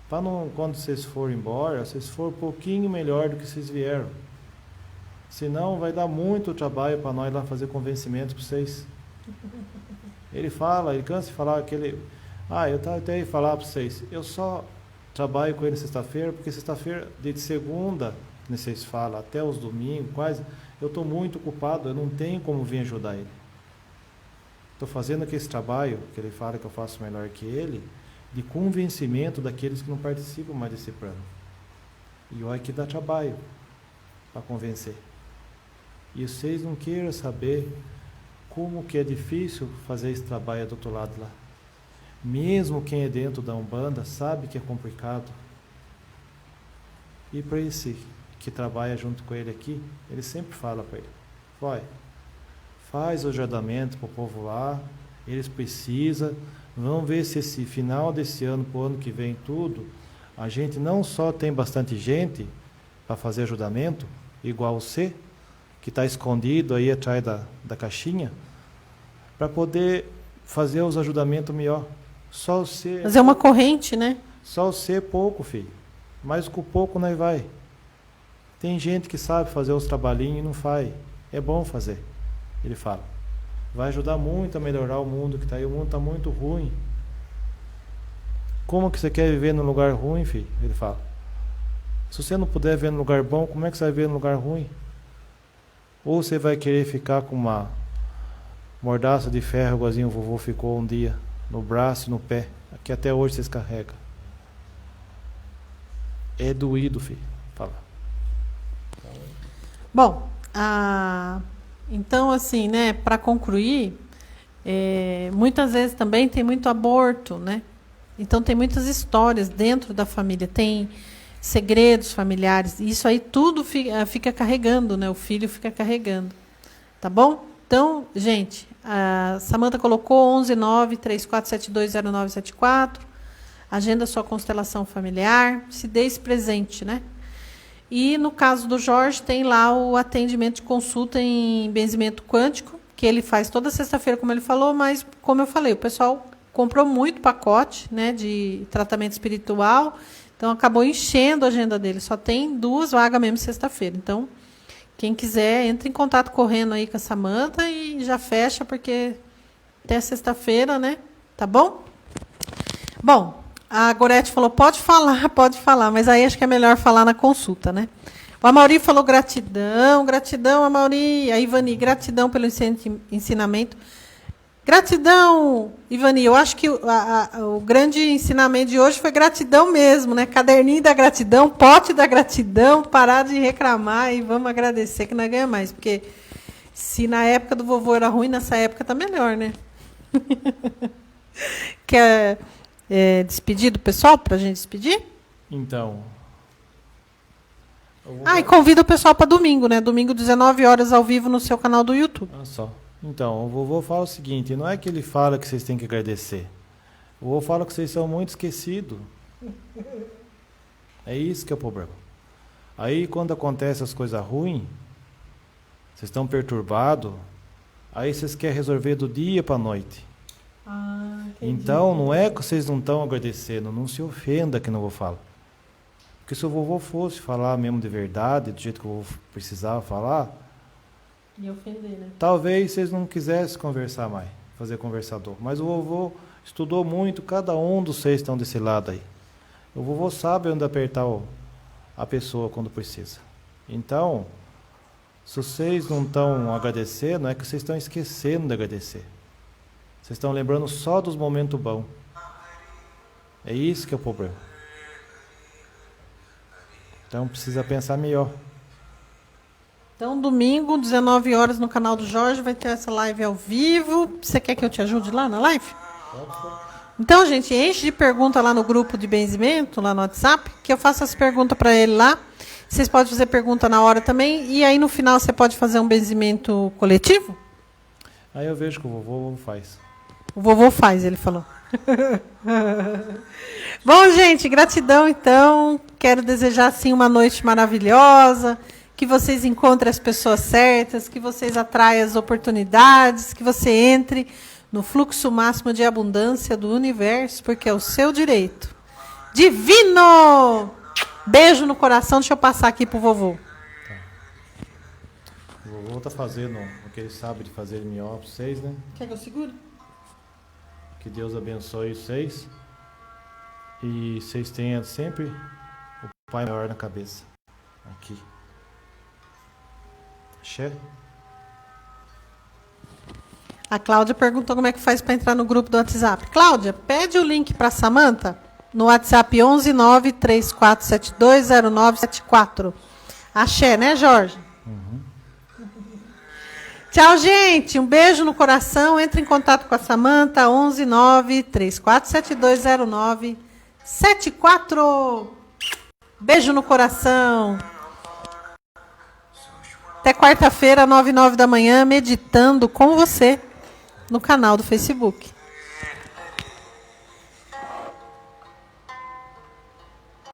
Para não, quando vocês forem embora, vocês forem um pouquinho melhor do que vocês vieram. Senão vai dar muito trabalho para nós lá fazer convencimento para vocês. Ele cansa de falar aquele... eu até ia falar para vocês, eu só trabalho com ele sexta-feira, porque sexta-feira, de segunda, como vocês falam, até os domingos, quase, eu estou muito ocupado, eu não tenho como vir ajudar ele. Estou fazendo aquele trabalho, que ele fala que eu faço melhor que ele, de convencimento daqueles que não participam mais desse plano. E olha que dá trabalho para convencer. E vocês não queiram saber como que é difícil fazer esse trabalho do outro lado lá. Mesmo quem é dentro da Umbanda sabe que é complicado. E para esse que trabalha junto com ele aqui, ele sempre fala para ele, faz o ajudamento para o povo lá, eles precisam, vamos ver se esse final desse ano para o ano que vem tudo, a gente não só tem bastante gente para fazer ajudamento, igual você, que está escondido aí atrás da caixinha, para poder fazer os ajudamentos melhor. Só você... Fazer uma corrente, né? Só você é pouco, filho. Mas com pouco nós vai. Tem gente que sabe fazer os trabalhinhos e não faz. É bom fazer. Ele fala. Vai ajudar muito a melhorar o mundo que está aí. O mundo está muito ruim. Como que você quer viver num lugar ruim, filho? Ele fala. Se você não puder ver num lugar bom, como é que você vai viver num lugar ruim? Ou você vai querer ficar com uma mordaça de ferro, igualzinho o vovô ficou um dia, no braço e no pé, que até hoje vocês carregam. É doído, filho. Fala. Bom, então assim, né, para concluir, muitas vezes também tem muito aborto, né? Então tem muitas histórias dentro da família, tem segredos familiares, isso aí tudo fica carregando, né? O filho fica carregando, tá bom? Então, gente, a Samanta colocou 11934720974, agenda sua constelação familiar, se dê esse presente, né? E no caso do Jorge, tem lá o atendimento de consulta em benzimento quântico, que ele faz toda sexta-feira, como ele falou, mas, como eu falei, o pessoal comprou muito pacote, né, de tratamento espiritual, então acabou enchendo a agenda dele. Só tem 2 vagas mesmo sexta-feira. Então, quem quiser, entre em contato correndo aí com a Samanta e já fecha, porque até sexta-feira, né? Tá bom? Bom, a Gorete falou, pode falar, mas aí acho que é melhor falar na consulta, né? O Amauri falou gratidão, Amauri. A Ivani, gratidão pelo ensinamento. Gratidão, Ivani. Eu acho que o grande ensinamento de hoje foi gratidão mesmo, né? Caderninho da gratidão, pote da gratidão, parar de reclamar e vamos agradecer que nós ganhamos mais. Porque se na época do vovô era ruim, nessa época tá melhor, né? Quer despedir do pessoal para a gente despedir? Então. E convida o pessoal para domingo, né? Domingo, 19 horas, ao vivo no seu canal do YouTube. Olha só. Então, o vovô fala o seguinte, não é que ele fala que vocês têm que agradecer. O vovô fala que vocês são muito esquecidos. É isso que é o problema. Aí, quando acontece as coisas ruins, vocês estão perturbados, aí vocês querem resolver do dia para a noite. Então, não é que vocês não estão agradecendo, não se ofenda que não vou falar. Porque se o vovô fosse falar mesmo de verdade, do jeito que o vovô precisava falar, e ofender, né? Talvez vocês não quisessem conversar mais, fazer conversador. Mas o vovô estudou muito, cada um dos 6 estão desse lado aí. O vovô sabe onde apertar a pessoa quando precisa. Então, se vocês não estão agradecendo, é que vocês estão esquecendo de agradecer. Vocês estão lembrando só dos momentos bons. É isso que é o problema. Então precisa pensar melhor. Então, domingo, 19 horas, no canal do Jorge, vai ter essa live ao vivo. Você quer que eu te ajude lá na live? Então, gente, enche de pergunta lá no grupo de benzimento, lá no WhatsApp, que eu faço as perguntas para ele lá. Vocês podem fazer pergunta na hora também. E aí, no final, você pode fazer um benzimento coletivo? Aí eu vejo que o vovô faz. O vovô faz, ele falou. Bom, gente, gratidão, então. Quero desejar, assim, uma noite maravilhosa. Que vocês encontrem as pessoas certas, que vocês atraiam as oportunidades, que você entre no fluxo máximo de abundância do universo, porque é o seu direito. Divino! Beijo no coração, deixa eu passar aqui pro vovô. Tá. O vovô está fazendo o que ele sabe de fazer em melhor para vocês, né? Quer que eu segure? Que Deus abençoe vocês. E vocês tenham sempre o Pai maior na cabeça. Aqui. Axé. A Cláudia perguntou como é que faz para entrar no grupo do WhatsApp. Cláudia, pede o link para a Samanta no WhatsApp 11934720974. Axé, né, Jorge? Uhum. Tchau, gente. Um beijo no coração. Entre em contato com a Samanta, 11934720974. Beijo no coração. Até quarta-feira, 9h09 da manhã, meditando com você no canal do Facebook.